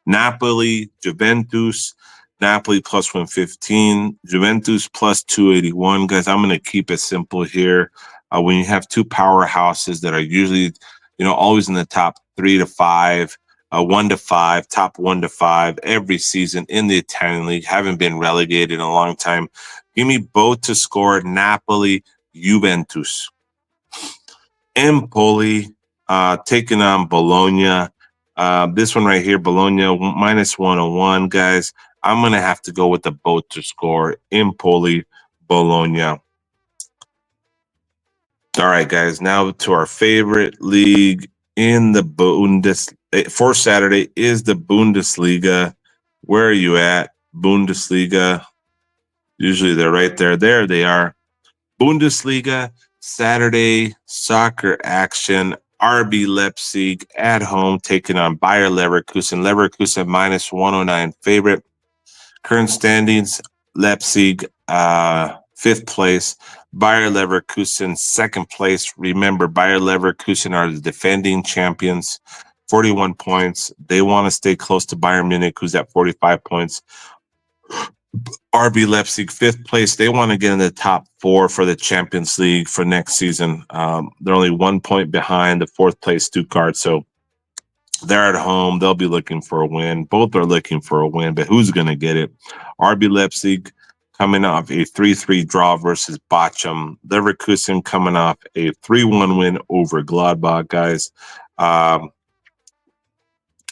Napoli, Juventus. Napoli plus 115, Juventus plus 281. Guys, I'm going to keep it simple here. When you have 2 powerhouses that are usually, always in the top 3 to 5, 1 to 5, top 1 to 5 every season in the Italian league, haven't been relegated in a long time. Give me both to score. Napoli, Juventus. Empoli taking on Bologna. This one right here, Bologna minus 101. Guys, I'm going to have to go with the boat to score. Empoli, Bologna. All right, guys, now to our favorite league in the Bundesliga. For Saturday is the Bundesliga. Where are you at? Bundesliga. Usually they're right there. There they are. Bundesliga, Saturday soccer action. RB Leipzig at home taking on Bayer Leverkusen. Leverkusen minus 109 favorite. Current standings, Leipzig 5th place. Bayer Leverkusen 2nd place. Remember, Bayer Leverkusen are the defending champions, 41 points. They want to stay close to Bayern Munich, who's at 45 points. RB Leipzig 5th place. They want to get in the top 4 for the Champions League for next season. They're only 1 point behind the 4th place Stuttgart. So they're at home. They'll be looking for a win. Both are looking for a win, but who's going to get it? RB Leipzig coming off a 3-3 draw versus Bochum. Leverkusen coming off a 3-1 win over Gladbach, guys.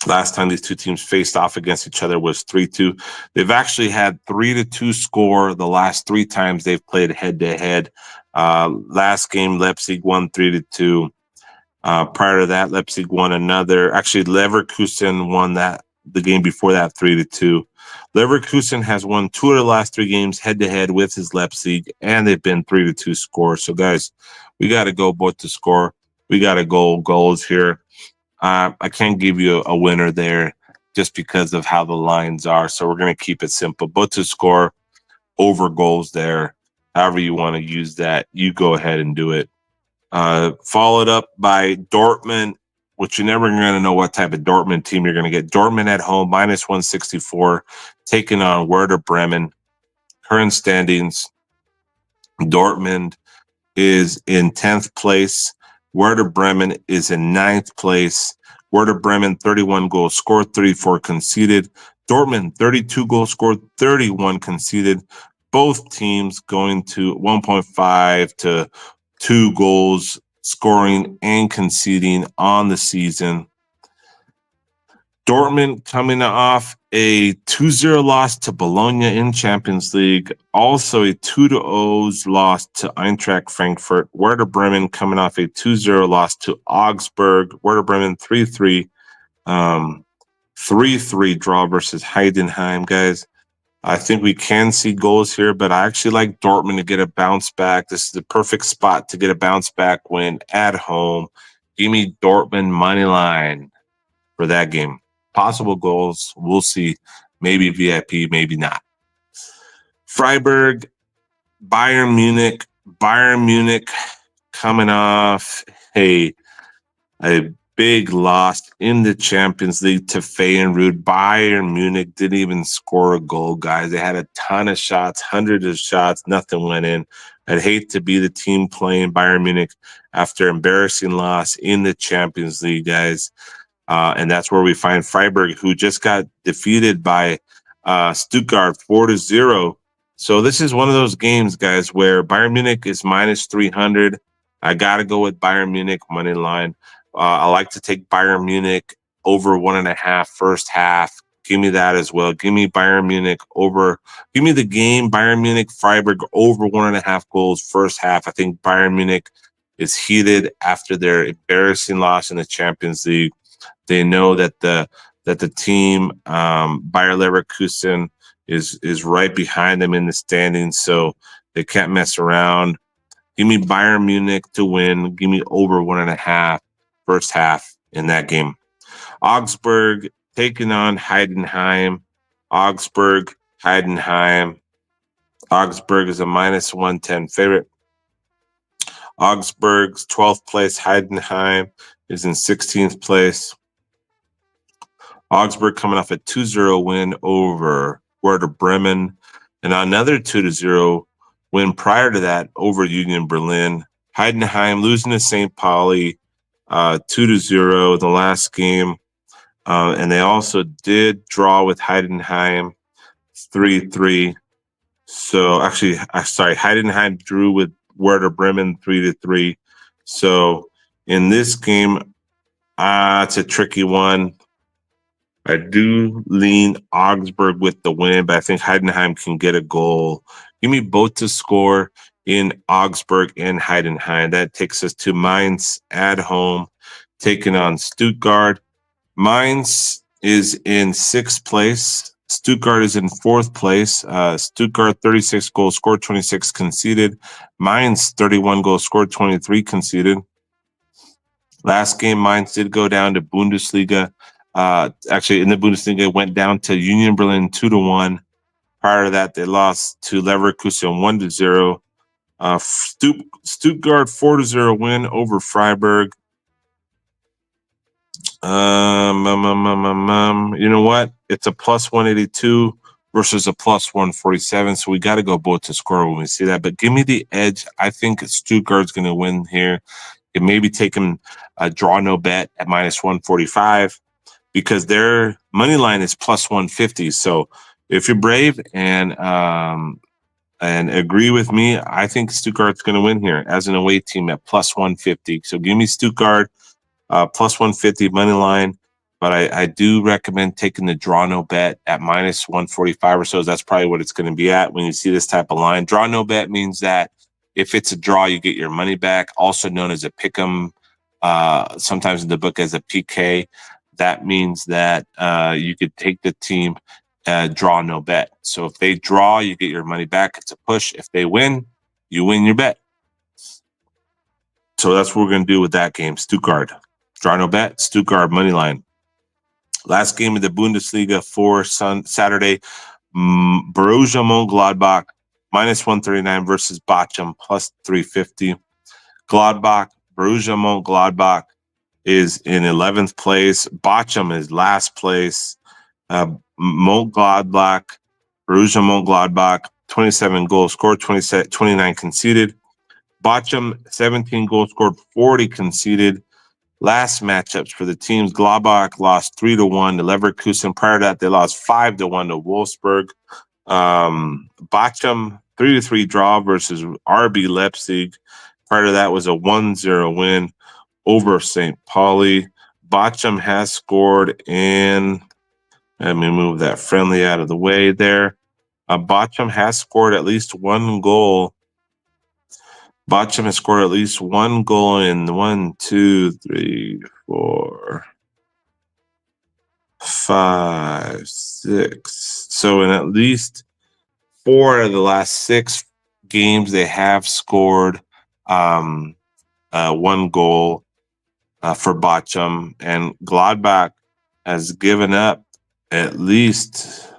Last time these 2 teams faced off against each other was 3-2. They've actually had 3-2 score the last 3 times they've played head-to-head. Last game, Leipzig won 3-2. Prior to that, Leipzig won another. Actually, Leverkusen won the game before that 3-2. Leverkusen has won 2 of the last 3 games head-to-head with his Leipzig, and they've been 3-2 scores. So, guys, we got to go both to score. We got to go goals here. I can't give you a winner there just because of how the lines are. So we're going to keep it simple. But to score over goals there, however you want to use that, you go ahead and do it. Followed up by Dortmund, which you're never going to know what type of Dortmund team you're going to get. Dortmund at home, minus 164, taking on Werder Bremen. Current standings, Dortmund is in 10th place. Werder Bremen is in 9th place. Werder Bremen, 31 goals scored, 34 conceded. Dortmund, 32 goals scored, 31 conceded. Both teams going to 1.5 to 2 goals scoring and conceding on the season. Dortmund coming off a 2-0 loss to Bologna in Champions League. Also a 2-0 loss to Eintracht Frankfurt. Werder Bremen coming off a 2-0 loss to Augsburg. Werder Bremen 3-3. 3-3 draw versus Heidenheim, guys. I think we can see goals here, but I actually like Dortmund to get a bounce back. This is the perfect spot to get a bounce back win at home. Give me Dortmund money line for that game. Possible goals, we'll see. Maybe VIP, maybe not. Freiburg, Bayern Munich. Bayern Munich coming off a big loss in the Champions League to Feyenoord. Bayern Munich didn't even score a goal, guys. They had a ton of shots, hundreds of shots. Nothing went in. I'd hate to be the team playing Bayern Munich after embarrassing loss in the Champions League, guys. And that's where we find Freiburg, who just got defeated by Stuttgart 4-0. So this is one of those games, guys, where Bayern Munich is minus 300. I got to go with Bayern Munich money line. I like to take Bayern Munich over 1.5 first half. Give me that as well. Give me Bayern Munich over. Give me the game, Bayern Munich, Freiburg over 1.5 goals first half. I think Bayern Munich is heated after their embarrassing loss in the Champions League. They know that the team Bayer Leverkusen is right behind them in the standings, so they can't mess around. Give me Bayern Munich to win. Give me over 1.5 first half in that game. Augsburg taking on Heidenheim. Augsburg, Heidenheim. Augsburg is a minus 110 favorite. Augsburg's 12th place. Heidenheim is in 16th place. Augsburg coming off a 2-0 win over Werder Bremen, and another 2-0 win prior to that over Union Berlin. Heidenheim losing to St. Pauli 2-0 the last game. And they also did draw with Heidenheim 3-3. So actually, Heidenheim drew with Werder Bremen 3-3. So in this game, it's a tricky one. I do lean Augsburg with the win, but I think Heidenheim can get a goal. Give me both to score in Augsburg and Heidenheim. That takes us to Mainz at home, taking on Stuttgart. Mainz is in 6th place. Stuttgart is in 4th place. Stuttgart, 36 goals scored, 26 conceded. Mainz, 31 goals scored, 23 conceded. Last game, Mainz did go down to Bundesliga. Actually, in the Bundesliga, went down to Union Berlin 2-1. Prior to that, they lost to Leverkusen 1-0. Stuttgart 4-0 win over Freiburg. You know what? It's a plus 182 versus a plus 147. So we got to go both to score when we see that. But give me the edge. I think Stuttgart's going to win here. You maybe take them a draw no bet at minus 145 because their money line is plus 150. So if you're brave and agree with me, I think Stuttgart's going to win here as an away team at plus 150. So give me Stuttgart. Plus 150 money line, but I do recommend taking the draw no bet at minus 145 or so. That's probably what it's going to be at when you see this type of line. Draw no bet means that if it's a draw, you get your money back, also known as a pick'em, sometimes in the book as a PK. That means that you could take the team draw no bet. So if they draw, you get your money back. It's a push. If they win, you win your bet. So that's what we're going to do with that game, Stuttgart. Draw no bet, Stuttgart money line. Last game of the Bundesliga for Saturday, Borussia Mönchengladbach minus 139 versus Bochum plus 350. Borussia Mönchengladbach is in 11th place. Bochum is last place. Borussia Mönchengladbach, 27 goals scored, 29 conceded. Bochum, 17 goals scored, 40 conceded. Last matchups for the teams: Gladbach lost 3-1 to Leverkusen. Prior to that, they lost 5-1 to Wolfsburg. Bochum 3-3 draw versus RB Leipzig. Prior to that was a 1-0 win over St. Pauli. Bochum has scored in. Let me move that friendly out of the way there. Bochum has scored at least one goal. Bochum has scored at least one goal in 1, 2, 3, 4, 5, 6. So in at least 4 of the last 6 games, they have scored one goal for Bochum, and Gladbach has given up at least.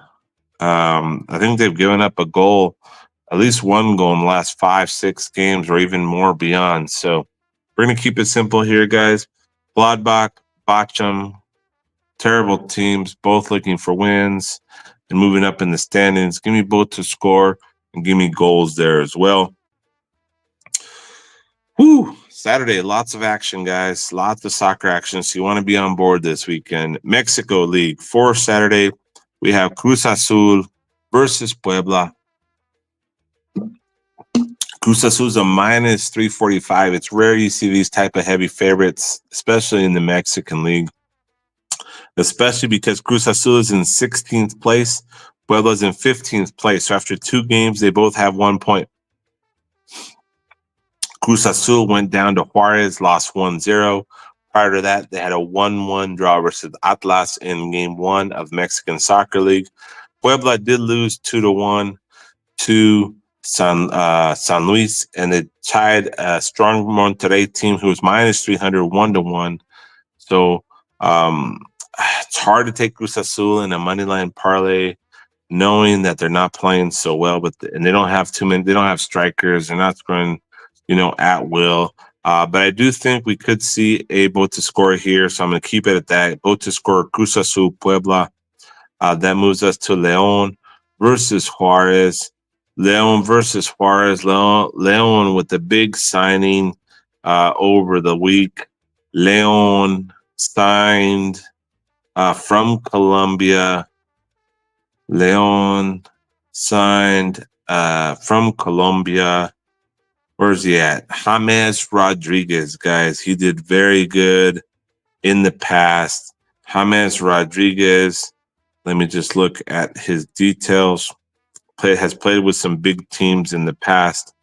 I think they've given up a goal, at least one goal in the last 5, 6 games, or even more beyond. So we're going to keep it simple here, guys. Gladbach, Bochum, terrible teams, both looking for wins and moving up in the standings. Give me both to score and give me goals there as well. Whew, Saturday, lots of action, guys. Lots of soccer action. So you want to be on board this weekend. Mexico League, for Saturday, we have Cruz Azul versus Puebla. Cruz Azul's a minus 345. It's rare you see these type of heavy favorites, especially in the Mexican League. Especially because Cruz Azul is in 16th place, Puebla's in 15th place. So after 2 games, they both have 1 point. Cruz Azul went down to Juarez, lost 1-0. Prior to that, they had a 1-1 draw versus Atlas in Game 1 of Mexican Soccer League. Puebla did lose 2-1 to San Luis, and it tied a strong Monterrey team who was minus 300, 1-1. So it's hard to take Cruz Azul in a money line parlay, knowing that they're not playing so well, and they don't have too many. They don't have strikers. They're not scoring, at will. But I do think we could see a both to score here, so I'm going to keep it at that. Both to score Cruz Azul, Puebla. That moves us to León versus Juarez. León versus Juarez. León with the big signing over the week. León signed from Colombia. León signed from Colombia. Where's he at? James Rodriguez, guys. He did very good in the past. James Rodriguez. Let me just look at his details. Has played with some big teams in the past.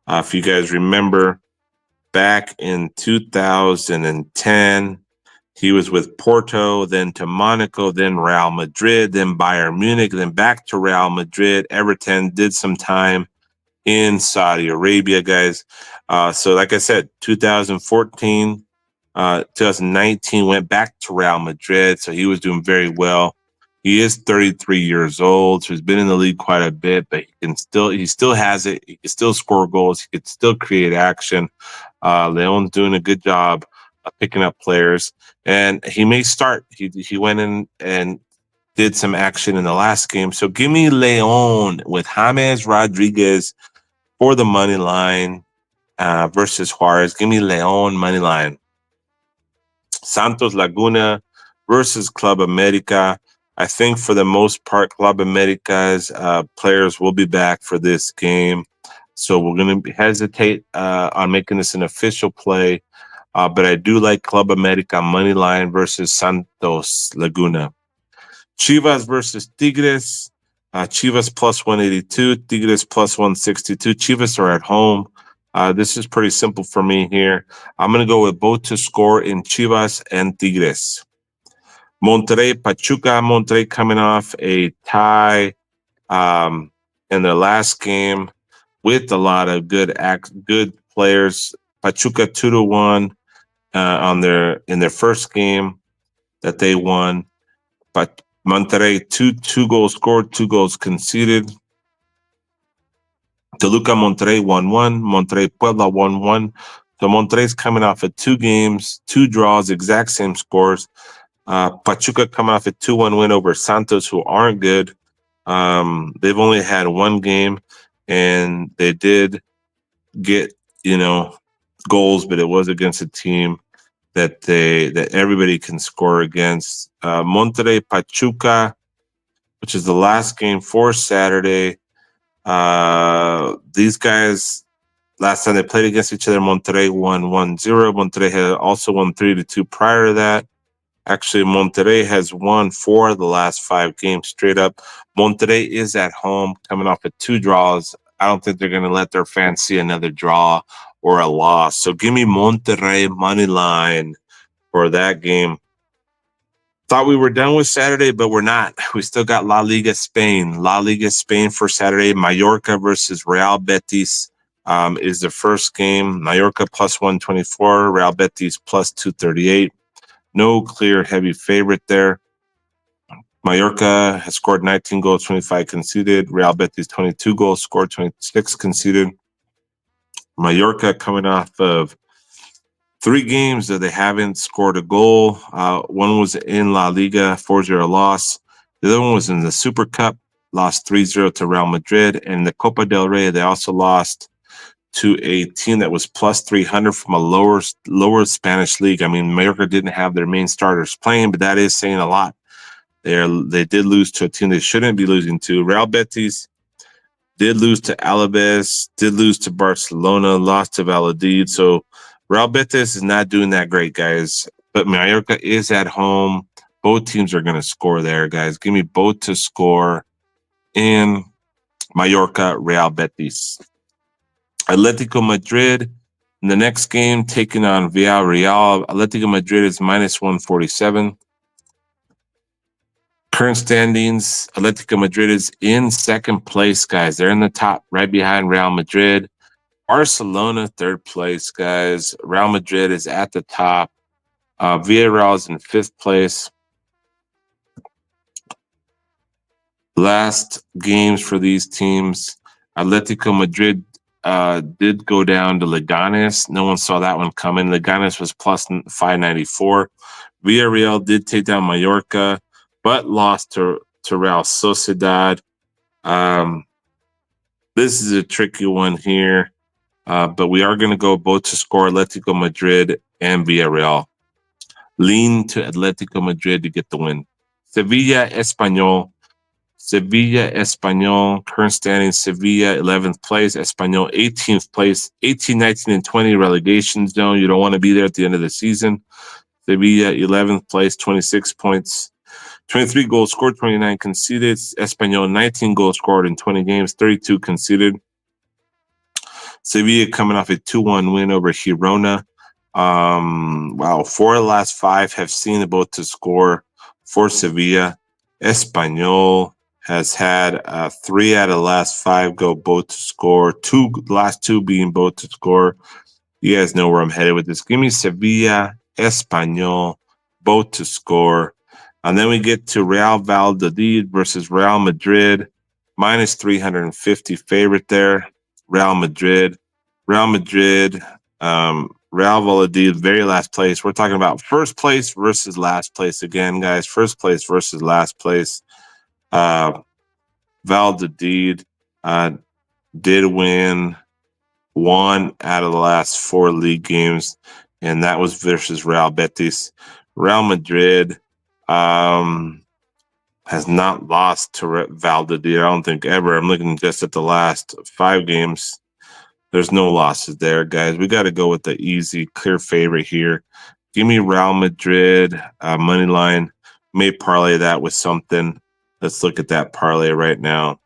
If you guys remember, back in 2010, he was with Porto, then to Monaco, then Real Madrid, then Bayern Munich, then back to Real Madrid. Everton, did some time in Saudi Arabia, guys. So like I said, 2014, 2019 went back to Real Madrid. So he was doing very well. He is 33 years old, so he's been in the league quite a bit, but he still has it. He can still score goals. He could still create action. Leon's doing a good job of picking up players, and he may start. He went in and did some action in the last game. So give me Leon with James Rodriguez for the money line versus Juarez. Give me Leon money line. Santos Laguna versus Club America. I think for the most part, Club America's players will be back for this game. So we're going to hesitate on making this an official play. But I do like Club America money line versus Santos Laguna. Chivas versus Tigres. Chivas plus 182, Tigres plus 162. Chivas are at home. This is pretty simple for me here. I'm going to go with both to score in Chivas and Tigres. Monterrey, Pachuca. Monterrey coming off a tie in their last game with a lot of good players. Pachuca 2-1 in their first game that they won. But Monterrey, two goals scored, 2 goals conceded. Toluca, Monterrey 1-1. Monterrey, Puebla 1-1. So Monterrey's coming off of 2 games, 2 draws, exact same scores. Pachuca coming off a 2-1 win over Santos, who aren't good. They've only had 1 game, and they did get goals, but it was against a team that everybody can score against. Monterrey Pachuca, which is the last game for Saturday. These guys, last time they played against each other, Monterrey won 1-0. Monterrey had also won 3-2 prior to that. Actually, Monterrey has won 4 of the last 5 games straight up. Monterrey is at home, coming off of 2 draws. I don't think they're going to let their fans see another draw or a loss. So give me Monterrey money line for that game. Thought we were done with Saturday, but we're not. We still got La Liga Spain. La Liga Spain for Saturday. Mallorca versus Real Betis is the first game. Mallorca plus 124, Real Betis plus 238. No clear heavy favorite there. Mallorca has scored 19 goals, 25 conceded. Real Betis 22 goals, scored 26 conceded. Mallorca coming off of 3 games that they haven't scored a goal. One was in La Liga, 4-0 loss. The other one was in the Super Cup, lost 3-0 to Real Madrid. And in the Copa del Rey, they also lost to a team that was plus 300 from a lower Spanish league. I mean, Mallorca didn't have their main starters playing, but that is saying a lot. They did lose to a team they shouldn't be losing to. Real Betis did lose to Alaves, did lose to Barcelona, lost to Valladolid. So Real Betis is not doing that great, guys. But Mallorca is at home. Both teams are going to score there, guys. Give me both to score in Mallorca, Real Betis. Atletico Madrid in the next game taking on Villarreal. Atletico Madrid is minus 147. Current standings, Atletico Madrid is in second place, guys. They're in the top, right behind Real Madrid. Barcelona, third place, guys. Real Madrid is at the top. Villarreal is in 5th place. Last games for these teams, Atletico Madrid did go down to Leganes. No one saw that one coming. Leganes was plus 594. Villarreal did take down Mallorca, but lost to Real Sociedad. This is a tricky one here, but we are going to go both to score Atletico Madrid and Villarreal. Lean to Atletico Madrid to get the win. Sevilla Espanyol. Sevilla Espanyol, current standing, Sevilla 11th place, Espanyol 18th place, 18, 19, and 20 relegation zone. You don't want to be there at the end of the season. Sevilla 11th place, 26 points, 23 goals scored, 29 conceded. Espanyol 19 goals scored in 20 games, 32 conceded. Sevilla coming off a 2-1 win over Girona. Wow, 4 of the last 5 have seen the both to score for Sevilla. Espanyol has had 3 out of the last 5 go both to score. Last 2 being both to score. You guys know where I'm headed with this. Give me Sevilla, Espanyol, both to score. And then we get to Real Valladolid versus Real Madrid. Minus 350 favorite there. Real Madrid. Real Valladolid, very last place. We're talking about first place versus last place again, guys. First place versus last place. Valladolid did win 1 out of the last 4 league games, and that was versus Real Betis. Real Madrid has not lost to Valladolid, I don't think, ever. I'm looking just at the last 5 games. There's no losses there, guys. We got to go with the easy, clear favorite here. Give me Real Madrid money line. May parlay that with something. Let's look at that parlay right now.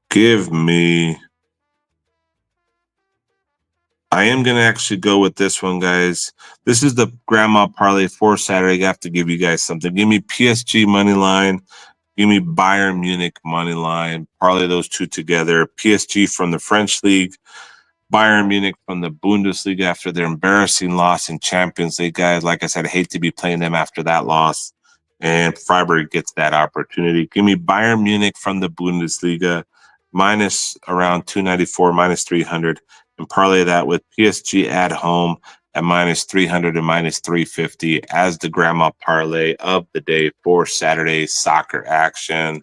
Give me. I am going to actually go with this one, guys. This is the grandma parlay for Saturday. I have to give you guys something. Give me PSG money line. Give me Bayern Munich money line. Parlay those two together. PSG from the French League. Bayern Munich from the Bundesliga after their embarrassing loss in Champions League, guys. Like I said, I hate to be playing them after that loss. And Freiburg gets that opportunity. Give me Bayern Munich from the Bundesliga. Minus around 294, minus 300. And parlay that with PSG at home at minus 300 and minus 350 as the grandma parlay of the day for Saturday's soccer action.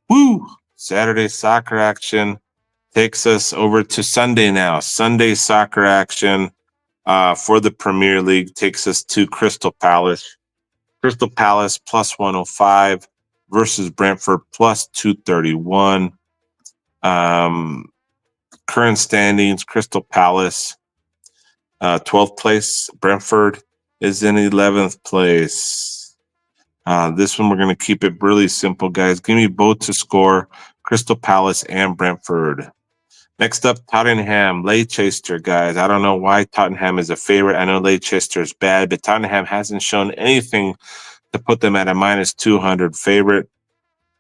Woo! Saturday soccer action takes us over to Sunday now. Sunday soccer action for the Premier League takes us to Crystal Palace. Crystal Palace plus 105 versus Brentford plus 231. Current standings, Crystal Palace 12th place. Brentford is in 11th place. This one we're going to keep it really simple, guys. Give me both to score, Crystal Palace and Brentford. Next up, Tottenham, Leicester, guys. I don't know why Tottenham is a favorite. I know Leicester is bad, but Tottenham hasn't shown anything to put them at a minus 200 favorite.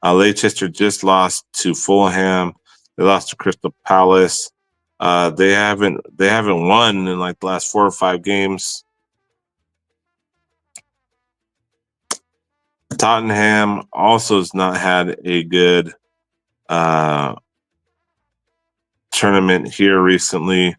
Leicester just lost to Fulham. They lost to Crystal Palace. They haven't won in like the last 4 or 5 games. Tottenham also has not had a good tournament here recently.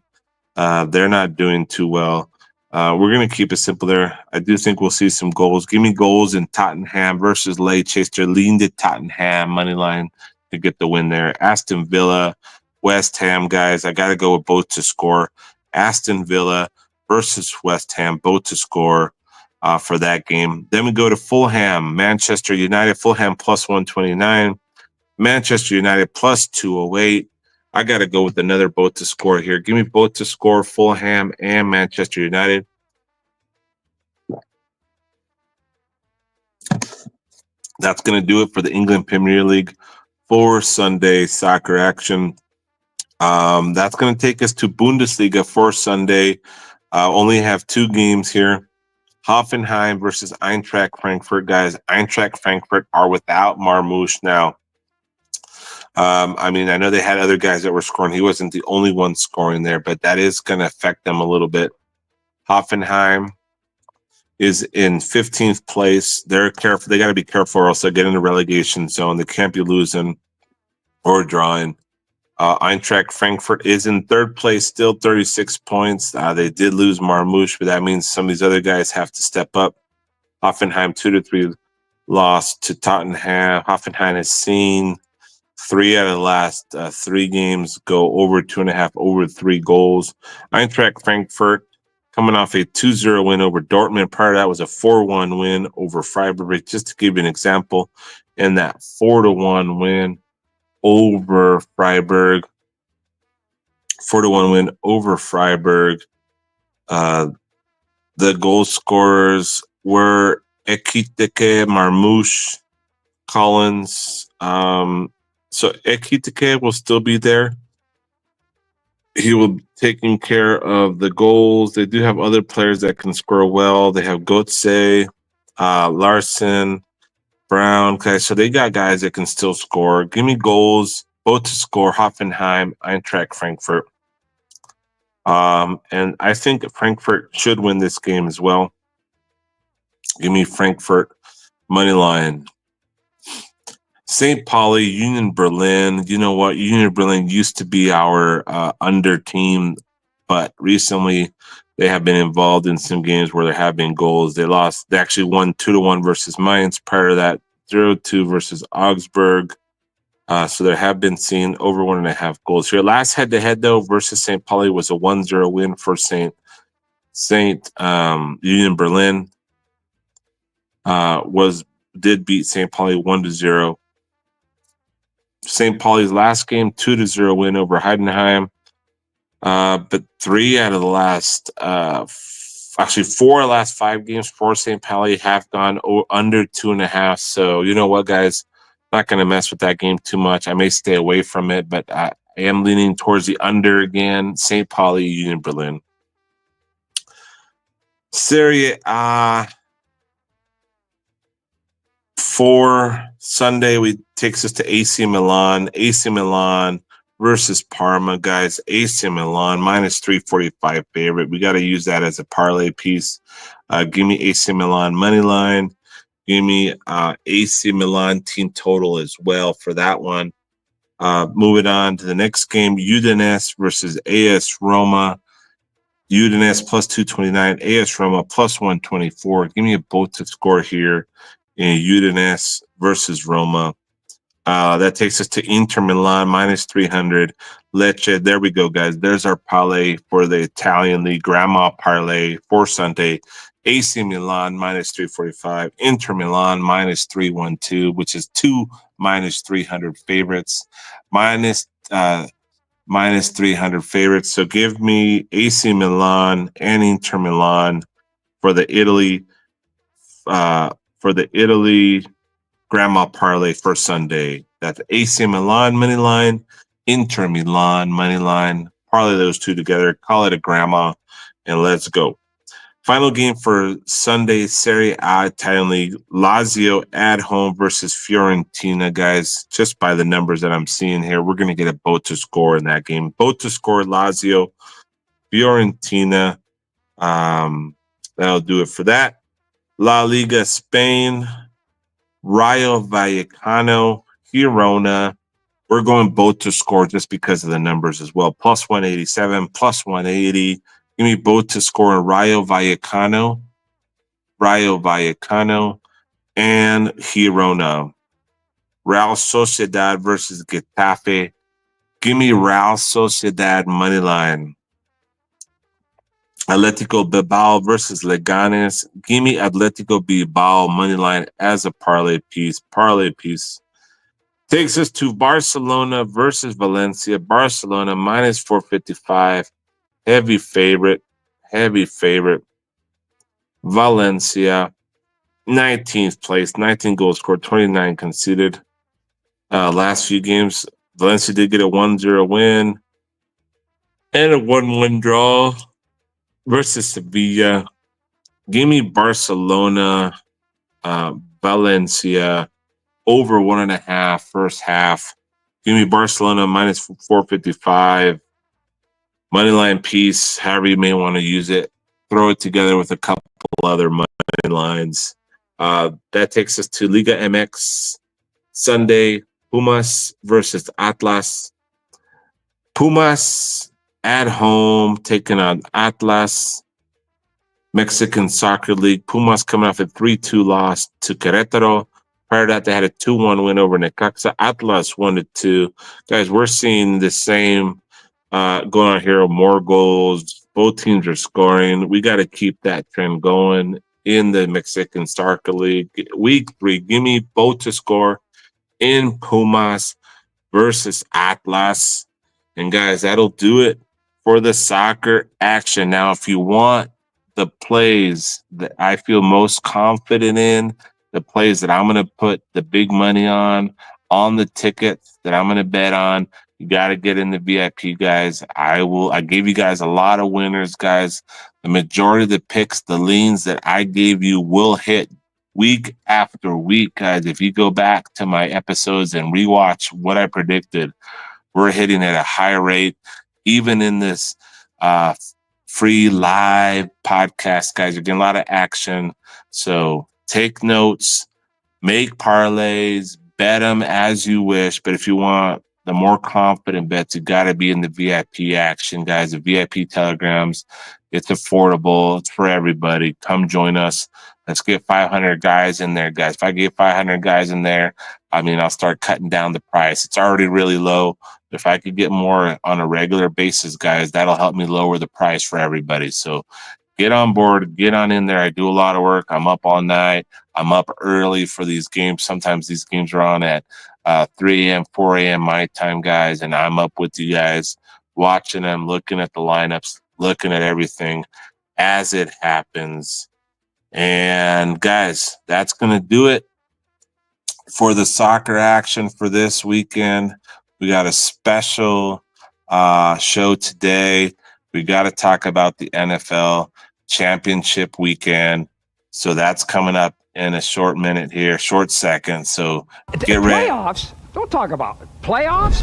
They're not doing too well. We're going to keep it simple there. I do think we'll see some goals. Give me goals in Tottenham versus Leicester. Lean to Tottenham money line to get the win there. Aston Villa, West Ham, guys. I got to go with both to score. Aston Villa versus West Ham, both to score for that game. Then we go to Fulham, Manchester United. Fulham plus 129. Manchester United plus 208. I got to go with another both to score here. Give me both to score, Fulham and Manchester United. That's going to do it for the England Premier League for Sunday soccer action. That's going to take us to Bundesliga for Sunday. Only have 2 games here. Hoffenheim versus Eintracht Frankfurt, guys. Eintracht Frankfurt are without Marmoush now. I mean, I know they had other guys that were scoring. He wasn't the only one scoring there, but that is going to affect them a little bit. Hoffenheim is in 15th place. They're careful. They got to be careful or else they'll get in the relegation zone. They can't be losing or drawing. Eintracht Frankfurt is in 3rd place, still 36 points. They did lose Marmoush, but that means some of these other guys have to step up. Hoffenheim 2-3 lost to Tottenham. Hoffenheim has seen 3 out of the last 3 games go over 2.5, over 3 goals. Eintracht Frankfurt coming off a 2-0 win over Dortmund. Prior to that was a 4-1 win over Freiburg. Just to give you an example, in that 4-1 win over Freiburg, 4-1 win over Freiburg, the goal scorers were Ekitike, Marmoush, Collins. So Ekitike will still be there. He will be taking care of the goals. They do have other players that can score well. They have Götze, Larson, Brown. Okay, so they got guys that can still score. Give me goals, both to score. Hoffenheim, Eintracht Frankfurt. And I think Frankfurt should win this game as well. Give me Frankfurt money line. St. Pauli, Union Berlin. You know what? Union Berlin used to be our under team, but recently they have been involved in some games where there have been goals. They lost. They actually won 2-1 versus Mainz. Prior to that, 0-2 versus Augsburg. So there have been seen over 1.5 goals here. Last head-to-head though versus St. Pauli was a 1-0 win for Saint Union Berlin. Did beat St. Pauli 1-0. St. Pauli's last game, 2-0 win over Heidenheim. But 3 out of the last, actually 4 of the last 5 games for St. Pauli have gone under 2.5. So you know what, guys? Not going to mess with that game too much. I may stay away from it, but I am leaning towards the under again. St. Pauli, Union Berlin. Serie A. For Sunday, takes us to AC Milan. AC Milan versus Parma, guys. AC Milan minus 345 favorite. We got to use that as a parlay piece. Give me AC Milan money line. Give me AC Milan team total as well for that one. Moving on to the next game, Udinese versus AS Roma. Udinese plus 229, AS Roma plus 124. Give me a both to score here in Udinese versus Roma. That takes us to Inter Milan minus 300. Lecce. There we go, guys. There's our parlay for the Italian League. Grandma parlay for Sunday. AC Milan minus 345. Inter Milan minus 312, which is two minus 300 favorites. Minus 300 favorites. So give me AC Milan and Inter Milan for the Italy. For the Italy grandma parlay for Sunday. That's AC Milan money line, Inter Milan money line. Parlay those two together, call it a grandma, and let's go. Final game for Sunday, Serie A Italian League. Lazio at home versus Fiorentina, guys. Just by the numbers that I'm seeing here, we're going to get a boat to score in that game. Boat to score, Lazio, Fiorentina. That'll do it for that. La Liga Spain. Rayo Vallecano, Girona. We're going both to score just because of the numbers as well. Plus 187, plus 180. Give me both to score in Rayo Vallecano, and Girona. Real Sociedad versus Getafe. Give me Real Sociedad money line. Atletico Bilbao versus Leganes. Give me Atletico Bilbao money line as a parlay piece. Takes us to Barcelona versus Valencia. Barcelona minus 455. Heavy favorite. Valencia, 19th place, 19 goals scored, 29 conceded. Last few games, Valencia did get a 1-0 win and a 1-1 draw versus Sevilla. Give me Barcelona, Valencia, over 1.5 first half. Give me Barcelona minus 455. Moneyline piece, however you may want to use it. Throw it together with a couple other money lines. That takes us to Liga MX Sunday. Pumas versus Atlas. Pumas at home taking on Atlas. Mexican Soccer League. Pumas coming off a 3-2 loss to Querétaro. Prior to that, they had a 2-1 win over Necaxa. Atlas 1-2. Guys, we're seeing the same going on here. More goals. Both teams are scoring. We got to keep that trend going in the Mexican Soccer League. Week 3, give me both to score in Pumas versus Atlas. And guys, that'll do it for the soccer action. Now, if you want the plays that I feel most confident in, the plays that I'm going to put the big money on the tickets that I'm going to bet on, you got to get in the VIP, guys. I gave you guys a lot of winners, guys. The majority of the picks, the leans that I gave you will hit week after week, guys. If you go back to my episodes and rewatch what I predicted, we're hitting at a high rate, even in this free live podcast, guys. You're getting a lot of action. So take notes, make parlays, bet them as you wish. But if you want the more confident bets, you got to be in the VIP action, guys. The VIP telegrams, it's affordable. It's for everybody. Come join us. Let's get 500 guys in there, guys. If I get 500 guys in there, I'll start cutting down the price. It's already really low. If I could get more on a regular basis, guys, that'll help me lower the price for everybody. So get on board, get on in there. I do a lot of work. I'm up all night. I'm up early for these games. Sometimes these games are on at 3 a.m., 4 a.m. my time, guys, and I'm up with you guys, watching them, looking at the lineups, looking at everything as it happens. And, guys, that's going to do it for the soccer action for this weekend. We got a special show today. We got to talk about the NFL championship weekend. So that's coming up in a short minute here, short second. So get ready. Playoffs? Don't talk about it. Playoffs?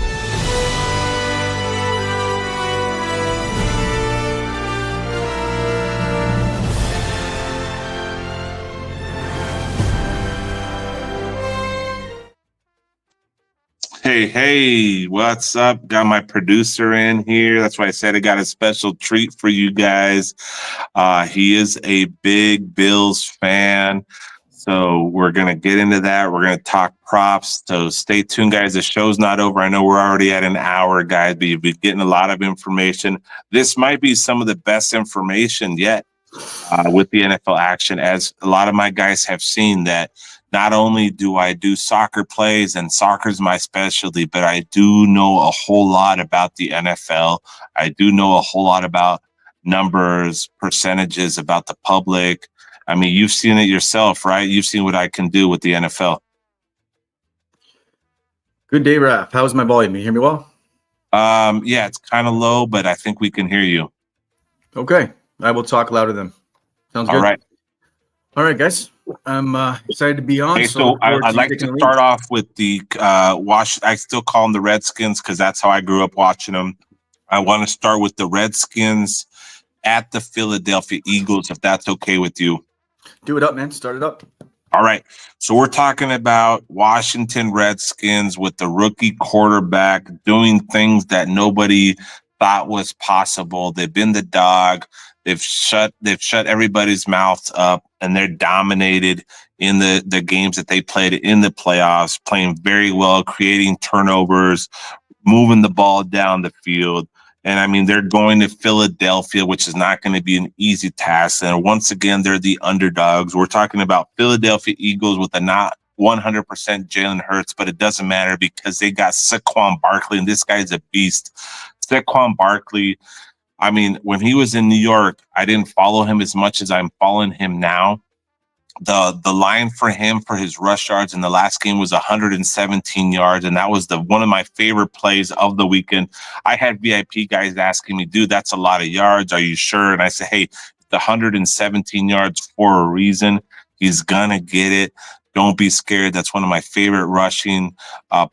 Hey, what's up? Got my producer in here. That's why I said I got a special treat for you guys. He is a big Bills fan. So we're going to get into that. We're going to talk props. So stay tuned, guys. The show's not over. I know we're already at an hour, guys, but you'll be getting a lot of information. This might be some of the best information yet with the NFL action, as a lot of my guys have seen that not only do I do soccer plays and soccer's my specialty, but I do know a whole lot about the NFL. I do know a whole lot about numbers, percentages, about the public. I mean, you've seen it yourself, right? You've seen what I can do with the NFL. Good day, Raph. How's my volume? You hear me well? Yeah, it's kind of low, but I think we can hear you. Okay. I will talk louder then. Sounds good. All right, guys. I'm excited to be on. Hey, so I'd like to start off with the I still call them the Redskins because that's how I grew up watching them. I want to start with the Redskins at the Philadelphia Eagles, if that's okay with you. Do it up, man. Start it up. All right. So we're talking about Washington Redskins with the rookie quarterback doing things that nobody thought was possible. They've been the dog. They've shut everybody's mouths up, and they're dominated in the games that they played in the playoffs, playing very well, creating turnovers, moving the ball down the field. And I mean, they're going to Philadelphia, which is not going to be an easy task. And once again, they're the underdogs. We're talking about Philadelphia Eagles with a not 100% Jalen Hurts, but it doesn't matter because they got Saquon Barkley, and this guy's a beast. Saquon Barkley, I mean, when he was in New York, I didn't follow him as much as I'm following him now. The line for him for his rush yards in the last game was 117 yards, and that was one of my favorite plays of the weekend. I had VIP guys asking me, dude, that's a lot of yards. Are you sure? And I said, hey, the 117 yards for a reason. He's going to get it. Don't be scared. That's one of my favorite rushing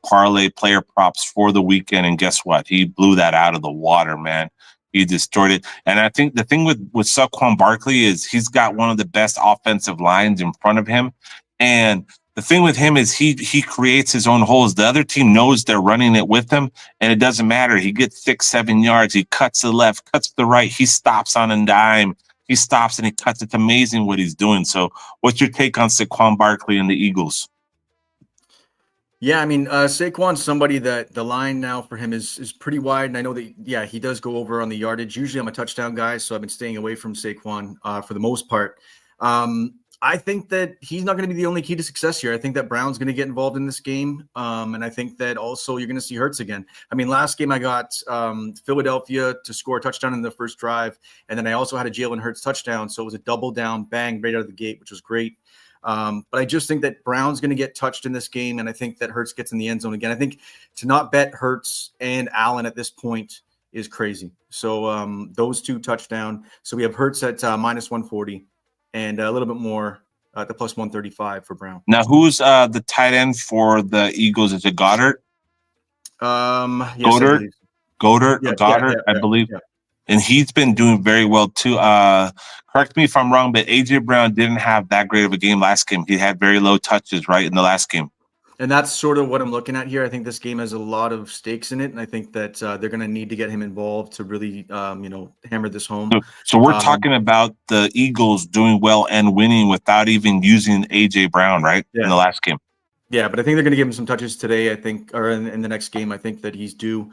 parlay player props for the weekend. And guess what? He blew that out of the water, man. He destroyed it. And I think the thing with Saquon Barkley is he's got one of the best offensive lines in front of him. And the thing with him is he creates his own holes. The other team knows they're running it with him, and it doesn't matter. He gets 6-7 yards. He cuts to the left, cuts to the right. He stops on a dime. He stops and he cuts. It's amazing what he's doing. So what's your take on Saquon Barkley and the Eagles? Yeah, I mean, Saquon's somebody that the line now for him is pretty wide. And I know that, yeah, he does go over on the yardage. Usually I'm a touchdown guy, so I've been staying away from Saquon for the most part. I think that he's not going to be the only key to success here. I think that Brown's going to get involved in this game. And I think that also you're going to see Hurts again. I mean, last game I got Philadelphia to score a touchdown in the first drive. And then I also had a Jalen Hurts touchdown. So it was a double down bang right out of the gate, which was great. But I just think that Brown's going to get touched in this game. And I think that Hurts gets in the end zone again. I think to not bet Hurts and Allen at this point is crazy. So those two touchdown. So we have Hurts at minus 140 and a little bit more at the plus 135 for Brown. Now, who's the tight end for the Eagles? Is it Goddard? Yes, Goddard, yeah, Goddard, I believe. Yeah. And he's been doing very well too. Correct me if I'm wrong, but A.J. Brown didn't have that great of a game last game. He had very low touches, right, in the last game. And that's sort of what I'm looking at here. I think this game has a lot of stakes in it, and I think that they're going to need to get him involved to really, hammer this home. So we're talking about the Eagles doing well and winning without even using A.J. Brown, right, in the last game. Yeah, but I think they're going to give him some touches today, I think, or in the next game. I think that he's due.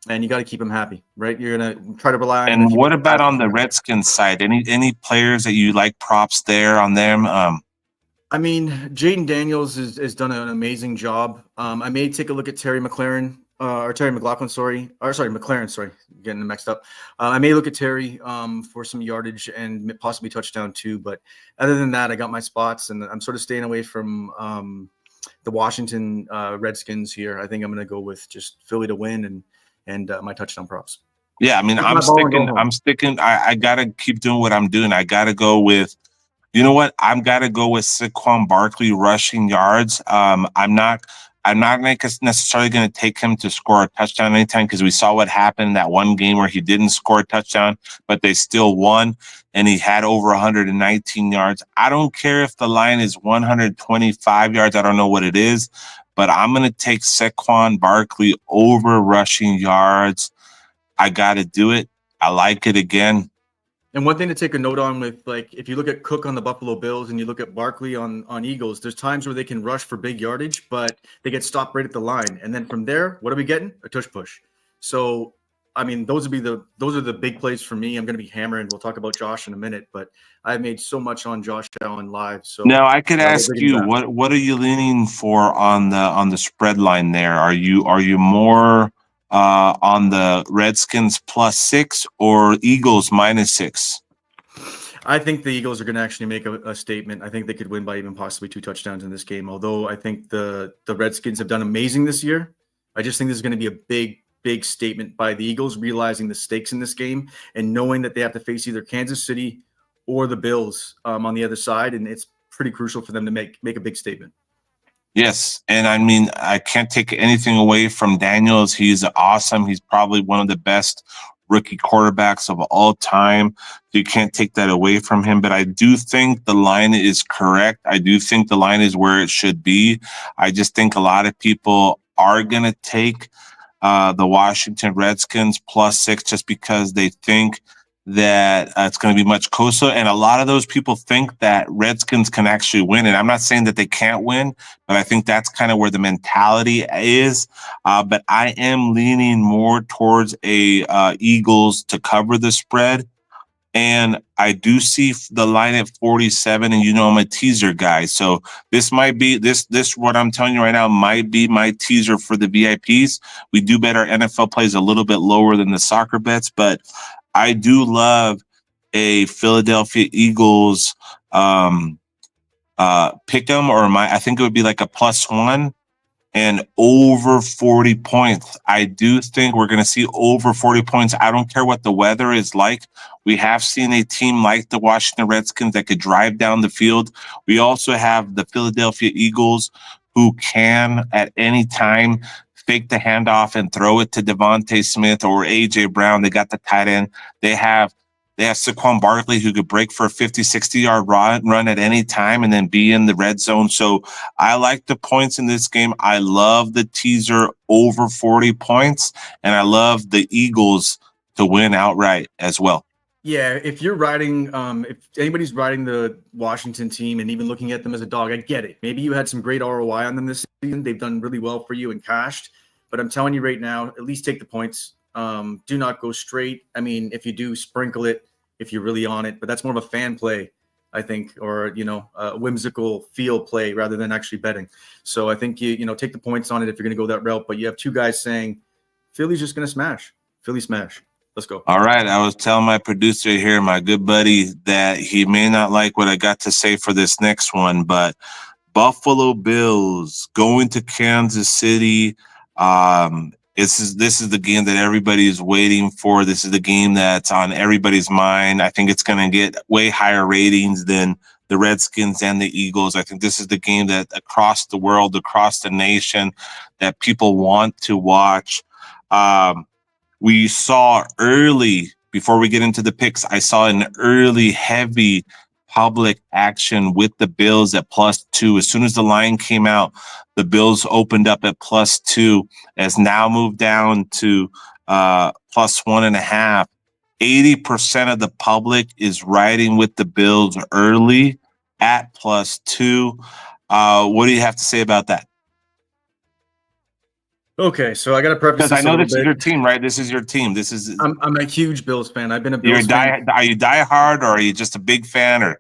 And you got to keep him happy, right? You're going to try to rely on him. And what about on the Redskins side? Any players that you like props there on them? I mean, Jaden Daniels has done an amazing job. I may take a look at Terry McLaurin, getting them mixed up. I may look at Terry for some yardage and possibly touchdown too. But other than that, I got my spots, and I'm sort of staying away from the Washington Redskins here. I think I'm going to go with just Philly to win and my touchdown props. Yeah, I mean, I'm sticking. I got to keep doing what I'm doing. I got to go with, you know what? I've got to go with Saquon Barkley rushing yards. I'm not necessarily going to take him to score a touchdown anytime because we saw what happened in that one game where he didn't score a touchdown, but they still won, and he had over 119 yards. I don't care if the line is 125 yards. I don't know what it is, but I'm going to take Saquon Barkley over rushing yards. I got to do it. I like it again. And one thing to take a note on with, like, if you look at Cook on the Buffalo Bills and you look at Barkley on Eagles, there's times where they can rush for big yardage, but they get stopped right at the line. And then from there, what are we getting? A tush push. So, I mean, those are the big plays for me. I'm going to be hammering. We'll talk about Josh in a minute, but I've made so much on Josh Allen live. So now I could we'll ask dig into you, that. what are you leaning for on the spread line there? Are you more on the Redskins +6 or Eagles -6? I think the Eagles are going to actually make a statement. I think they could win by even possibly 2 touchdowns in this game. Although I think the Redskins have done amazing this year, I just think this is going to be a big statement by the Eagles, realizing the stakes in this game and knowing that they have to face either Kansas City or the Bills on the other side, and it's pretty crucial for them to make a big statement. Yes, and I mean, I can't take anything away from Daniels. He's awesome. He's probably one of the best rookie quarterbacks of all time. You can't take that away from him. But I do think the line is correct. I do think the line is where it should be. I just think a lot of people are going to take the Washington Redskins +6 just because they think that it's going to be much closer. And a lot of those people think that Redskins can actually win. And I'm not saying that they can't win, but I think that's kind of where the mentality is. But I am leaning more towards Eagles to cover the spread. And I do see the line at 47, and I'm a teaser guy. So this might be this what I'm telling you right now might be my teaser for the VIPs. We do bet our NFL plays a little bit lower than the soccer bets, but I do love a Philadelphia Eagles pick 'em, or I think it would be like a +1 and over 40 points. I do think we're going to see over 40 points. I don't care what the weather is like. We have seen a team like the Washington Redskins that could drive down the field. We also have the Philadelphia Eagles who can at any time fake the handoff and throw it to Devontae Smith or A.J. Brown. They got the tight end. They have Saquon Barkley who could break for a 50, 60-yard run at any time and then be in the red zone. So I like the points in this game. I love the teaser over 40 points, and I love the Eagles to win outright as well. Yeah, if you're riding, if anybody's riding the Washington team and even looking at them as a dog, I get it. Maybe you had some great ROI on them this season. They've done really well for you and cashed. But I'm telling you right now, at least take the points. Do not go straight. I mean, if you do, sprinkle it if you're really on it. But that's more of a fan play, I think, or, a whimsical feel play rather than actually betting. So I think, you take the points on it if you're going to go that route. But you have two guys saying Philly's just going to smash. Philly smash. Let's go. All right. I was telling my producer here, my good buddy, that he may not like what I got to say for this next one, but Buffalo Bills going to Kansas City. This is the game that everybody is waiting for. This is the game that's on everybody's mind. I think it's going to get way higher ratings than the Redskins and the Eagles. I think this is the game that across the world, across the nation, that people want to watch. We saw early, before we get into the picks, I saw an early heavy public action with the Bills at +2. As soon as the line came out, the Bills opened up at +2, has now moved down to +1.5. 80% of the public is riding with the Bills early at +2. What do you have to say about that? Okay, so I got to preface Because I this know a little this is bit. your team, right? This is your team. This is. I'm a huge Bills fan. I've been a Bills fan. Are you diehard, or are you just a big fan? Or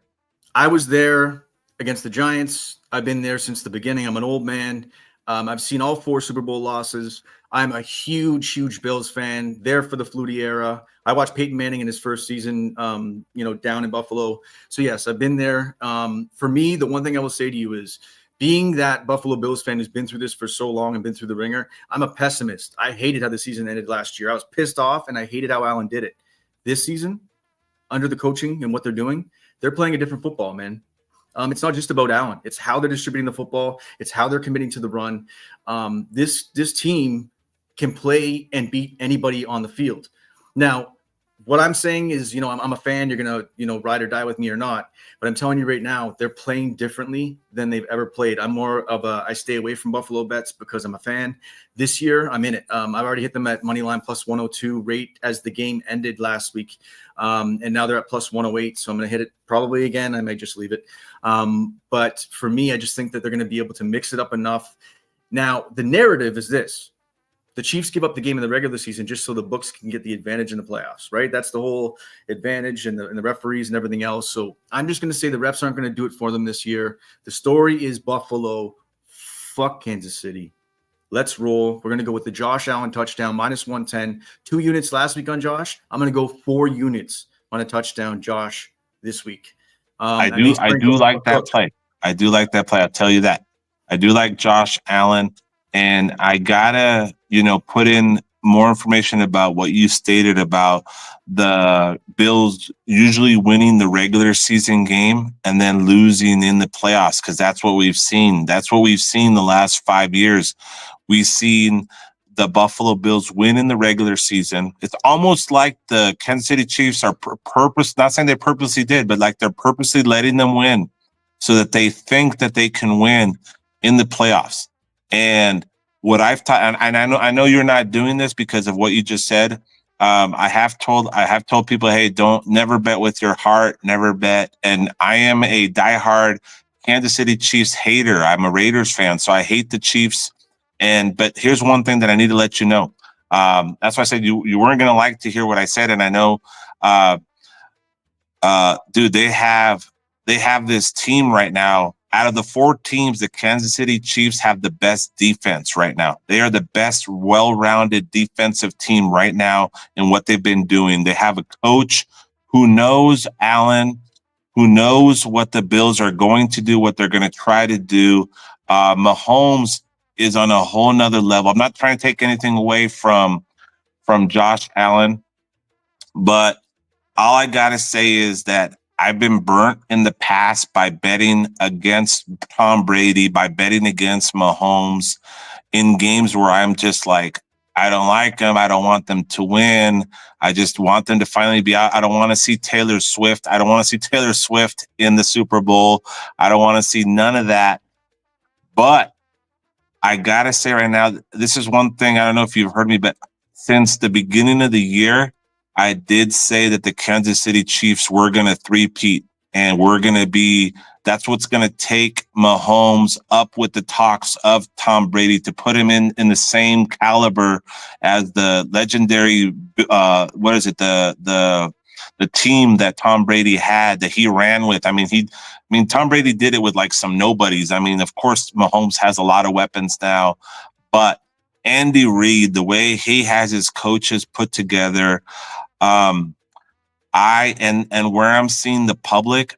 I was there against the Giants. I've been there since the beginning. I'm an old man. I've seen all 4 Super Bowl losses. I'm a huge Bills fan. There for the Flutie era. I watched Peyton Manning in his first season, down in Buffalo. So yes, I've been there. For me, the one thing I will say to you is, being that Buffalo Bills fan who's been through this for so long and been through the ringer, I'm a pessimist. I hated how the season ended last year. I was pissed off, and I hated how Allen did it. This season, under the coaching and what they're doing, they're playing a different football, man. It's not just about Allen. It's how they're distributing the football. It's how they're committing to the run. This team can play and beat anybody on the field. Now, what I'm saying is, I'm a fan. You're going to, ride or die with me or not. But I'm telling you right now, they're playing differently than they've ever played. I'm more of I stay away from Buffalo bets because I'm a fan. This year, I'm in it. I've already hit them at Moneyline plus 102 rate as the game ended last week. And now they're at plus 108. So I'm going to hit it probably again. I may just leave it. But for me, I just think that they're going to be able to mix it up enough. Now, the narrative is this. The Chiefs give up the game in the regular season just so the books can get the advantage in the playoffs, right? That's the whole advantage and the referees and everything else. So I'm just going to say the refs aren't going to do it for them this year. The story is Buffalo. Fuck Kansas City. Let's roll. We're going to go with the Josh Allen touchdown, minus 110. 2 units last week on Josh. I'm going to go 4 units on a touchdown, Josh, this week. I do like that play. I do like that play. I'll tell you that. I do like Josh Allen. And I gotta, put in more information about what you stated about the Bills usually winning the regular season game and then losing in the playoffs, because that's what we've seen. That's what we've seen the last 5 years. We've seen the Buffalo Bills win in the regular season. It's almost like the Kansas City Chiefs are not saying they purposely did, but like they're purposely letting them win so that they think that they can win in the playoffs. And what I've taught, and I know you're not doing this because of what you just said. I have told people, hey, never bet with your heart, never bet. And I am a diehard Kansas City Chiefs hater. I'm a Raiders fan, so I hate the Chiefs. But here's one thing that I need to let you know. That's why I said you weren't going to like to hear what I said, and I know, dude, they have this team right now. Out of the 4 teams, the Kansas City Chiefs have the best defense right now. They are the best well-rounded defensive team right now in what they've been doing. They have a coach who knows Allen, who knows what the Bills are going to do, what they're going to try to do. Mahomes is on a whole nother level. I'm not trying to take anything away from Josh Allen, but all I got to say is that I've been burnt in the past by betting against Tom Brady, by betting against Mahomes in games where I'm just like, I don't like them. I don't want them to win. I just want them to finally be out. I don't want to see Taylor Swift. I don't want to see Taylor Swift in the Super Bowl. I don't want to see none of that. But I got to say right now, this is one thing. I don't know if you've heard me, but since the beginning of the year, I did say that the Kansas City Chiefs were going to three-peat, and that's what's going to take Mahomes up with the talks of Tom Brady to put him in the same caliber as the legendary, the team that Tom Brady had, that he ran with. Tom Brady did it with like some nobodies. Of course, Mahomes has a lot of weapons now, but Andy Reid, the way he has his coaches put together, and where I'm seeing the public,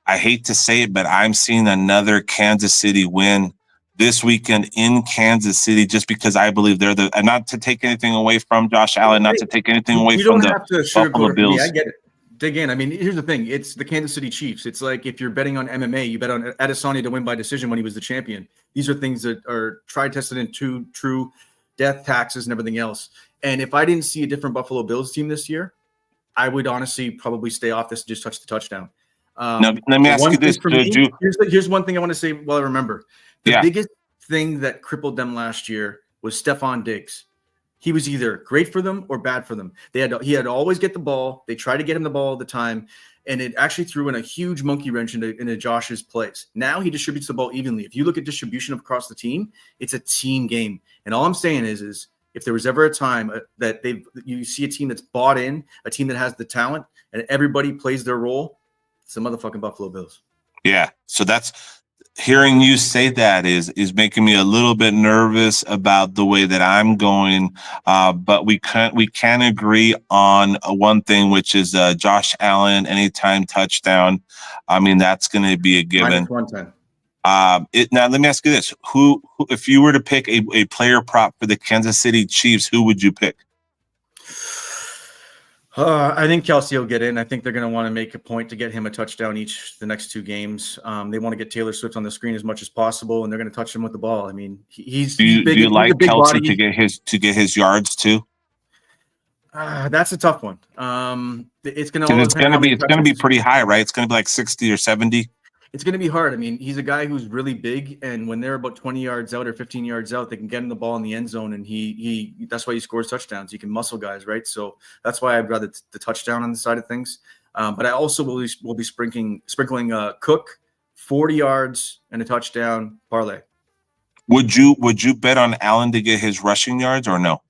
I hate to say it, but I'm seeing another Kansas City win this weekend in Kansas City, just because I believe they're and not to take anything away from Josh Allen, not to take anything away from the Buffalo Bills. I get it. Dig in. Here's the thing. It's the Kansas City Chiefs. It's like if you're betting on MMA, you bet on Adesanya to win by decision when he was the champion. These are things that are tried, tested, and true, death, taxes, and everything else. And if I didn't see a different Buffalo Bills team this year, I would honestly probably stay off this and just touch the touchdown. Now, let me ask you this. Here's one thing I want to say while I remember. The biggest thing that crippled them last year was Stephon Diggs. He was either great for them or bad for them. He had to always get the ball. They tried to get him the ball all the time, and it actually threw in a huge monkey wrench into Josh's plays. Now he distributes the ball evenly. If you look at distribution across the team, it's a team game. And all I'm saying is if there was ever a time that you see a team that's bought in, a team that has the talent, and everybody plays their role, it's the motherfucking Buffalo Bills. Yeah. So that's hearing you say that is making me a little bit nervous about the way that I'm going. But we can agree on one thing, which is Josh Allen anytime touchdown. That's going to be a given. -110. Now let me ask you this: who if you were to pick a player prop for the Kansas City Chiefs, who would you pick? I think Kelce will get in. I think they're going to want to make a point to get him a touchdown the next 2 games. They want to get Taylor Swift on the screen as much as possible, and they're going to touch him with the ball. Do you like Kelce to get his yards too? That's a tough one. It's going to all It's depend gonna how many be touches. pretty high, right? It's gonna be like 60 or 70. It's going to be hard. I mean, he's a guy who's really big, and when they're about 20 yards out or 15 yards out, they can get him the ball in the end zone, and he that's why he scores touchdowns. He can muscle guys, right? So that's why I'd rather the touchdown on the side of things. But I also will be sprinkling Cook 40 yards and a touchdown parlay. Would you bet on Allen to get his rushing yards or no?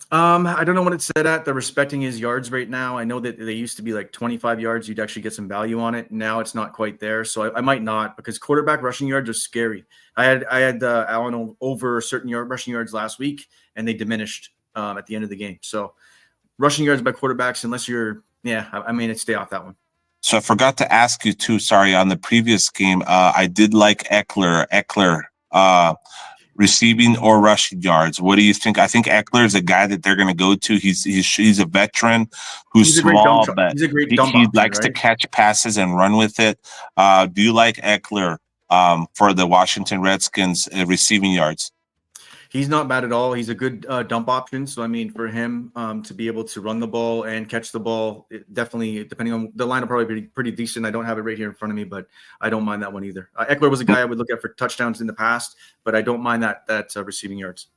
I don't know what it's set at. They're respecting his yards right now. I know that they used to be like 25 yards. You'd actually get some value on it. Now it's not quite there. So I might not, because quarterback rushing yards are scary. I had Allen over certain rushing yards last week, and they diminished at the end of the game. So rushing yards by quarterbacks, unless you're, I mean, stay off that one. So I forgot to ask you too. Sorry, on the previous game, I did like Eckler. Receiving or rushing yards. What do you think? I think Eckler is a guy that they're going to go to. He's a veteran who's small, but he likes to catch passes and run with it. Do you like Eckler for the Washington Redskins receiving yards? He's not bad at all. He's a good dump option. So, I mean, for him to be able to run the ball and catch the ball, definitely, depending on the line, will probably be pretty decent. I don't have it right here in front of me, but I don't mind that one either. Eckler was a guy I would look at for touchdowns in the past, but I don't mind that receiving yards.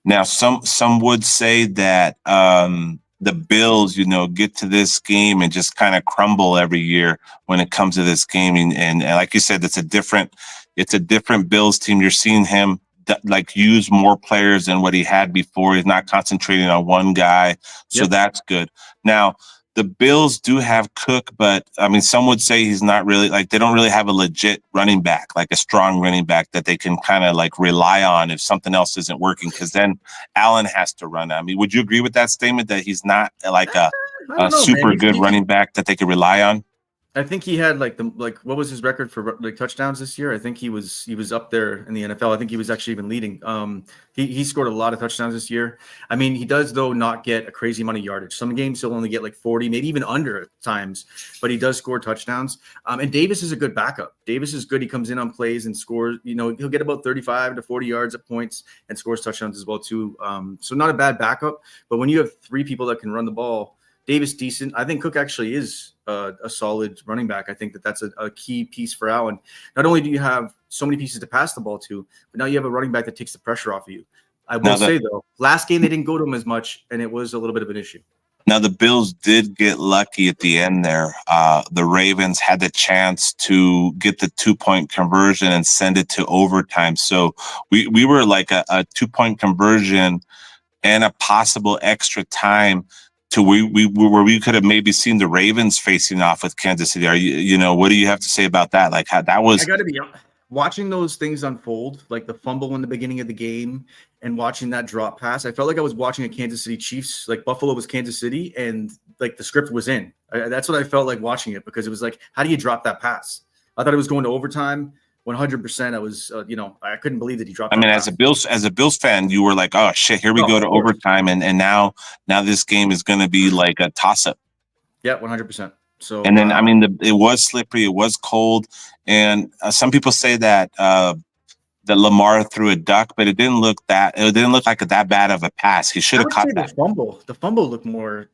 Now, some would say that the Bills, get to this game and just kind of crumble every year when it comes to this game. And like you said, it's a different Bills team. You're seeing him use more players than what he had before. He's not concentrating on one guy. So That's good. Now, the Bills do have Cook, but I mean, some would say he's not really they don't really have a legit running back, like a strong running back that they can kind of rely on if something else isn't working, because then Allen has to run. I mean, would you agree with that statement that he's not a super good running back that they could rely on? I think he had what was his record for touchdowns this year? I think he was up there in the NFL. I think he was actually even leading. He scored a lot of touchdowns this year. I mean, he does though not get a crazy amount of yardage. Some games he'll only get 40, maybe even under at times, but he does score touchdowns. And Davis is a good backup. Davis is good. He comes in on plays and scores. He'll get about 35 to 40 yards at points and scores touchdowns as well too. So not a bad backup. But when you have three people that can run the ball, Davis decent. I think Cook actually is a solid running back. I think that's a key piece for Allen. Not only do you have so many pieces to pass the ball to, but now you have a running back that takes the pressure off of you. I will say, though, last game they didn't go to him as much, and it was a little bit of an issue. Now, the Bills did get lucky at the end there. The Ravens had the chance to get the 2-point conversion and send it to overtime. So we were like a 2-point conversion and a possible extra time to where we could have maybe seen the Ravens facing off with Kansas City. Are what do you have to say about that? How that was? I got to be watching those things unfold, like the fumble in the beginning of the game and watching that drop pass. I felt like I was watching a Kansas City Chiefs, Buffalo was Kansas City, and the script was in. That's what I felt like watching it, because it was how do you drop that pass? I thought it was going to overtime. 100%. I was, I couldn't believe that he dropped. I mean, as a Bills fan, you were like, "Oh shit, here we go to overtime," and now this game is going to be like a toss up. Yeah, 100%. So, and then I mean, it was slippery, it was cold, and some people say that that Lamar threw a duck, but it didn't look like that bad of a pass. He should have caught that. The fumble looked more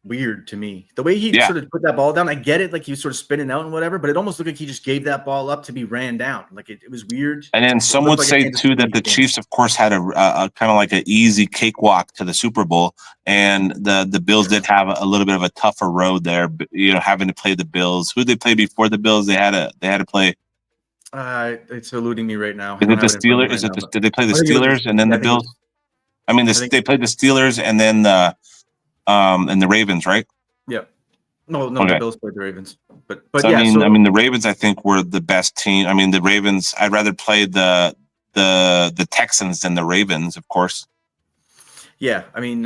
weird to me. The way he sort of put that ball down, I get it, he was sort of spinning out and whatever, but it almost looked like he just gave that ball up to be ran down. It was weird. And then some would say too that the Chiefs, of course, had a kind of an easy cakewalk to the Super Bowl, and the Bills did have a little bit of a tougher road there. Having to play the Bills. Who did they play before the Bills? They had to play. It's eluding me right now. Is it the Steelers? Did they play the Steelers and then the Bills? I mean, they played the Steelers and then the Ravens, right? Yeah. No, okay. The Bills played the Ravens. But so, yeah, I mean, the Ravens, I think, were the best team. I mean, the Ravens, I'd rather play the Texans than the Ravens, of course. Yeah, I mean,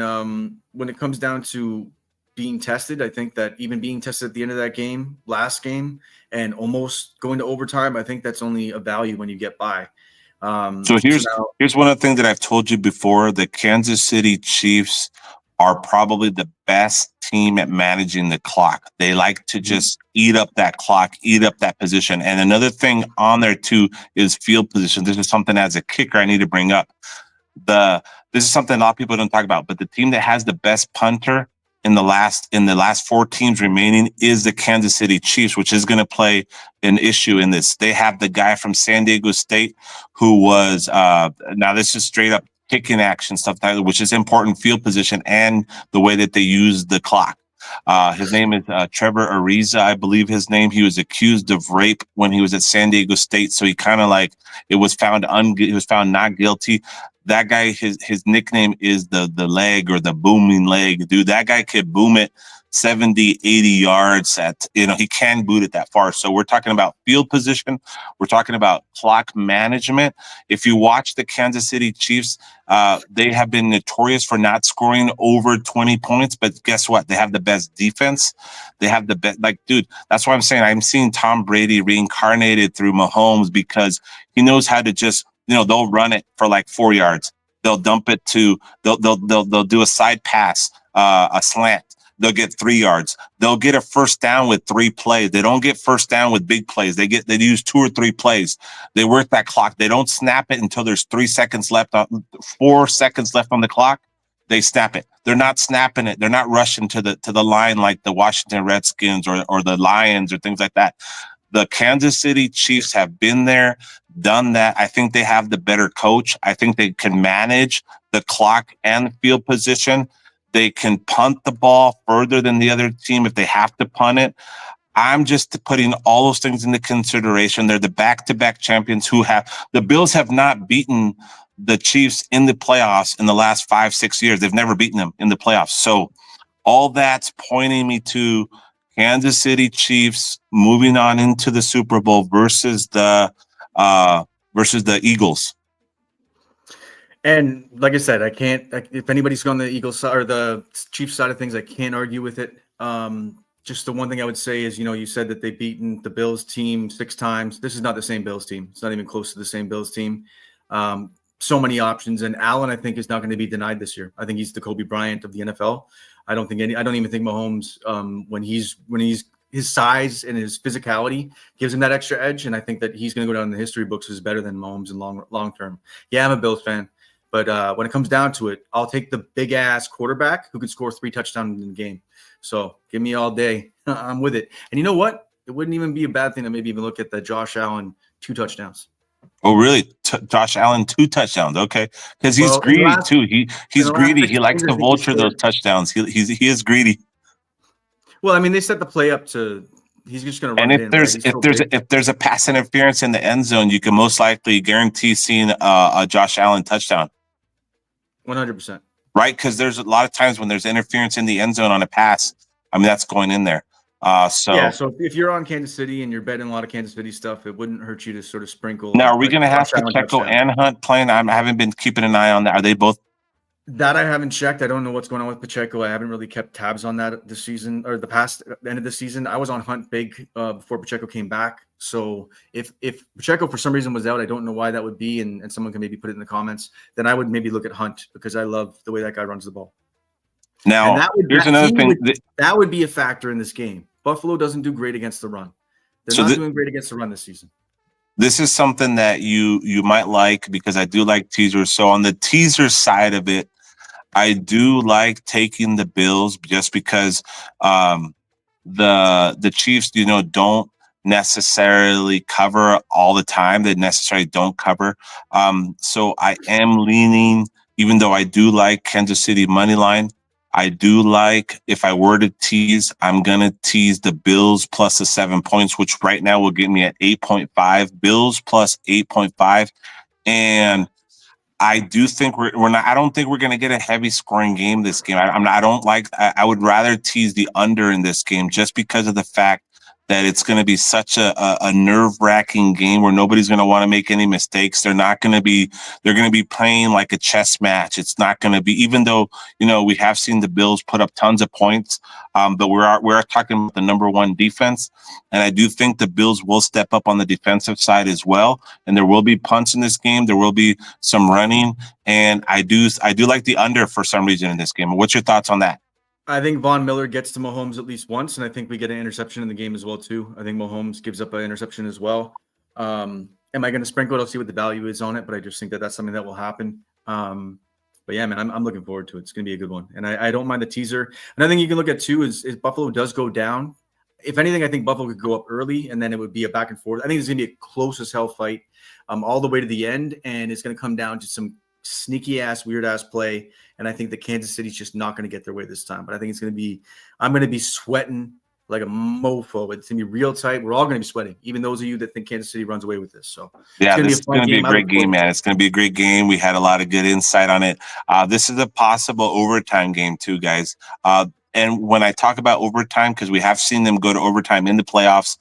when it comes down to being tested, I think that even being tested at the end of that last game, and almost going to overtime, I think that's only a value when you get by. So here's one of the things that I've told you before: the Kansas City Chiefs are probably the best team at managing the clock. They like to just eat up that clock, eat up that position. And another thing on there too is field position. This is something as a kicker I need to bring up. this is something a lot of people don't talk about, but the team that has the best punter in the last 4 teams remaining is the Kansas City Chiefs, which is going to play an issue in this. They have the guy from San Diego State who was now this is straight up kicking action stuff, which is important field position and the way that they use the clock. His name is Trevor Ariza, I believe his name. He was accused of rape when he was at San Diego State, so he kind of like he was found not guilty. That guy, his nickname is the leg or the booming leg. Dude, that guy could boom it 70, 80 yards he can boot it that far. So we're talking about field position. We're talking about clock management. If you watch the Kansas City Chiefs, they have been notorious for not scoring over 20 points, but guess what? They have the best defense. They have the best, dude, that's why I'm saying I'm seeing Tom Brady reincarnated through Mahomes because he knows how to just, they'll run it for 4 yards. They'll dump it they'll do a side pass, a slant. They'll get 3 yards. They'll get a first down with 3 plays. They don't get first down with big plays. They use 2 or 3 plays. They work that clock. They don't snap it until there's 4 seconds left on the clock. They snap it. They're not snapping it. They're not rushing to the line like the Washington Redskins or the Lions or things like that. The Kansas City Chiefs have been there, done that. I think they have the better coach. I think they can manage the clock and the field position. They can punt the ball further than the other team if they have to punt it. I'm just putting all those things into consideration. They're the back-to-back champions the Bills have not beaten the Chiefs in the playoffs in the last 5-6 years. They've never beaten them in the playoffs. So all that's pointing me to Kansas City Chiefs moving on into the Super Bowl versus the Eagles. And like I said, if anybody's on the Eagles side or the Chiefs side of things, I can't argue with it. Just the one thing I would say is, you said that they've beaten the Bills team 6 times. This is not the same Bills team. It's not even close to the same Bills team. So many options. And Allen, I think, is not going to be denied this year. I think he's the Kobe Bryant of the NFL. I don't even think Mahomes, when he's his size and his physicality gives him that extra edge. And I think that he's going to go down in the history books as better than Mahomes in long term. Yeah, I'm a Bills fan. But when it comes down to it, I'll take the big-ass quarterback who can score 3 touchdowns in the game. So give me all day. I'm with it. And you know what? It wouldn't even be a bad thing to maybe even look at the Josh Allen 2 touchdowns. Oh, really? Josh Allen 2 touchdowns. Okay. Because he's greedy, too. He's greedy. He likes to vulture those touchdowns. He is greedy. Well, I mean, they set the play up to he's just going to run. And if there's a pass interference in the end zone, you can most likely guarantee seeing a Josh Allen touchdown. 100%. Right? Because there's a lot of times when there's interference in the end zone on a pass, I mean, that's going in there. So if you're on Kansas City and you're betting a lot of Kansas City stuff, it wouldn't hurt you to sort of sprinkle. Now, are we going to have Pacheco and Hunt playing? I haven't been keeping an eye on that. Are they both? That I haven't checked. I don't know what's going on with Pacheco. I haven't really kept tabs on that this season or the end of the season. I was on Hunt big before Pacheco came back. So if Pacheco for some reason was out, I don't know why that would be, and someone can maybe put it in the comments, then I would maybe look at Hunt because I love the way that guy runs the ball. Now, here's another thing. That would be a factor in this game. Buffalo doesn't do great against the run. They're not doing great against the run this season. This is something that you might like because I do like teasers. So on the teaser side of it, I do like taking the Bills just because the Chiefs, don't necessarily cover all the time. They necessarily don't cover. So I am leaning, even though I do like Kansas City money line, I do like, if I were to tease, I'm going to tease the Bills plus the 7 points, which right now will get me at 8.5. Bills plus 8.5. And I do think I don't think we're going to get a heavy scoring game this game. I would rather tease the under in this game just because of the fact that it's going to be such a nerve-wracking game where nobody's going to want to make any mistakes. They're going to be playing like a chess match. It's not going to be, even though, we have seen the Bills put up tons of points, but we're talking about the number 1 defense. And I do think the Bills will step up on the defensive side as well. And there will be punts in this game. There will be some running. And I do like the under for some reason in this game. What's your thoughts on that? I think Von Miller gets to Mahomes at least once, and I think we get an interception in the game as well, too. I think Mahomes gives up an interception as well. Am I going to sprinkle it? I'll see what the value is on it, but I just think that that's something that will happen. But yeah, man, I'm looking forward to it. It's going to be a good one. And I don't mind the teaser. Another thing you can look at too is if Buffalo does go down. If anything, I think Buffalo could go up early and then it would be a back and forth. I think it's going to be a close as hell fight all the way to the end. And it's going to come down to some sneaky ass, weird ass play. And I think the Kansas City's just not going to get their way this time. But I think it's going to be, I'm going to be sweating like a mofo. It's going to be real tight. We're all going to be sweating, even those of you that think Kansas City runs away with this. So yeah, this is going to be a great game, man. It's going to be a great game. We had a lot of good insight on it. This is a possible overtime game too, guys. And when I talk about overtime, because we have seen them go to overtime in the playoffs,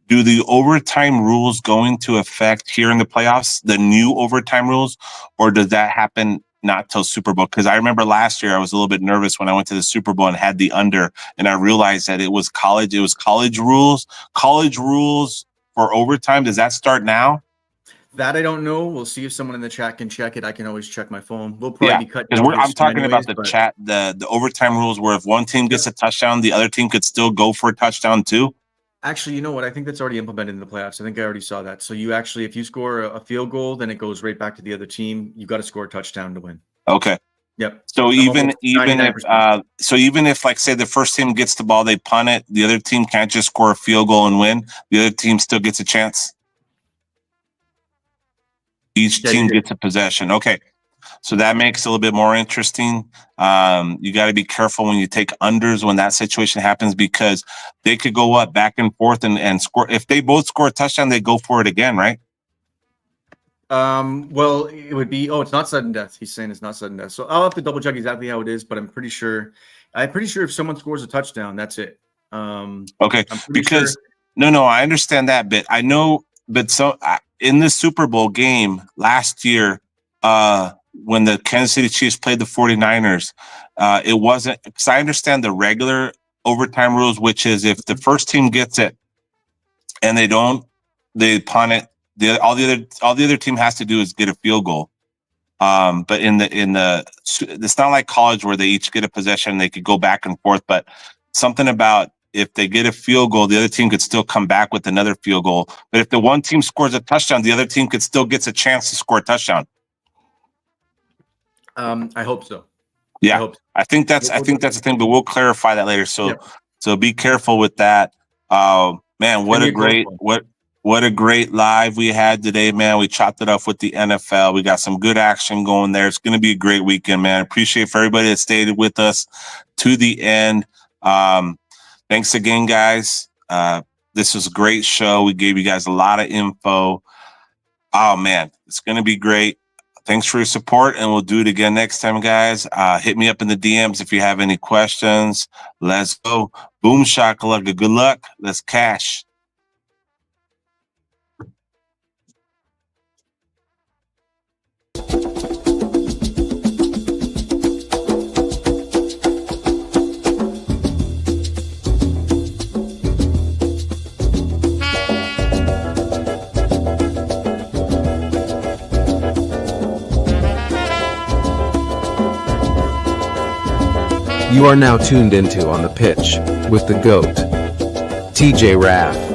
do the overtime rules go into effect here in the playoffs, the new overtime rules, or does that happen not till Super Bowl? Because I remember last year I was a little bit nervous when I went to the Super Bowl and had the under, and I realized that it was college rules. College rules for overtime. Does that start now? That I don't know. We'll see if someone in the chat can check it. I can always check my phone. We'll probably be cut. I'm talking about the chat, the overtime rules where if one team gets a touchdown, the other team could still go for a touchdown too. Actually, you know what? I think that's already implemented in the playoffs. I think I already saw that. So you actually, if you score a field goal, then it goes right back to the other team. You got to score a touchdown to win. Okay. Yep. So even if like say the first team gets the ball, they punt it, the other team can't just score a field goal and win. The other team still gets a chance. Each team gets a possession. Okay. So that makes it a little bit more interesting. You got to be careful when you take unders when that situation happens, because they could go up back and forth and score. If they both score a touchdown, they go for it again, right? Well, it would be, it's not sudden death. He's saying it's not sudden death. So I'll have to double check exactly how it is, but I'm pretty sure if someone scores a touchdown, that's it. Okay. Because no, I understand that bit. I know, but in the Super Bowl game last year, when the Kansas City Chiefs played the 49ers, it wasn't, because I understand the regular overtime rules, which is if the first team gets it and they punt it, all the other team has to do is get a field goal. But it's not like college where they each get a possession, they could go back and forth, but something about if they get a field goal, the other team could still come back with another field goal. But if the one team scores a touchdown, the other team could still gets a chance to score a touchdown. I hope so. Yeah, I think that's the thing, but we'll clarify that later. So be careful with that. Man, what a great live we had today, man. We chopped it up with the NFL. We got some good action going there. It's going to be a great weekend, man. Appreciate for everybody that stayed with us to the end. Thanks again, guys. This was a great show. We gave you guys a lot of info. Oh, man, it's going to be great. Thanks for your support, and we'll do it again next time, guys. Hit me up in the DMs if you have any questions. Let's go. Boom shakalaka. Good luck. Let's cash. You are now tuned into On the Pitch with the GOAT, TJ Raff.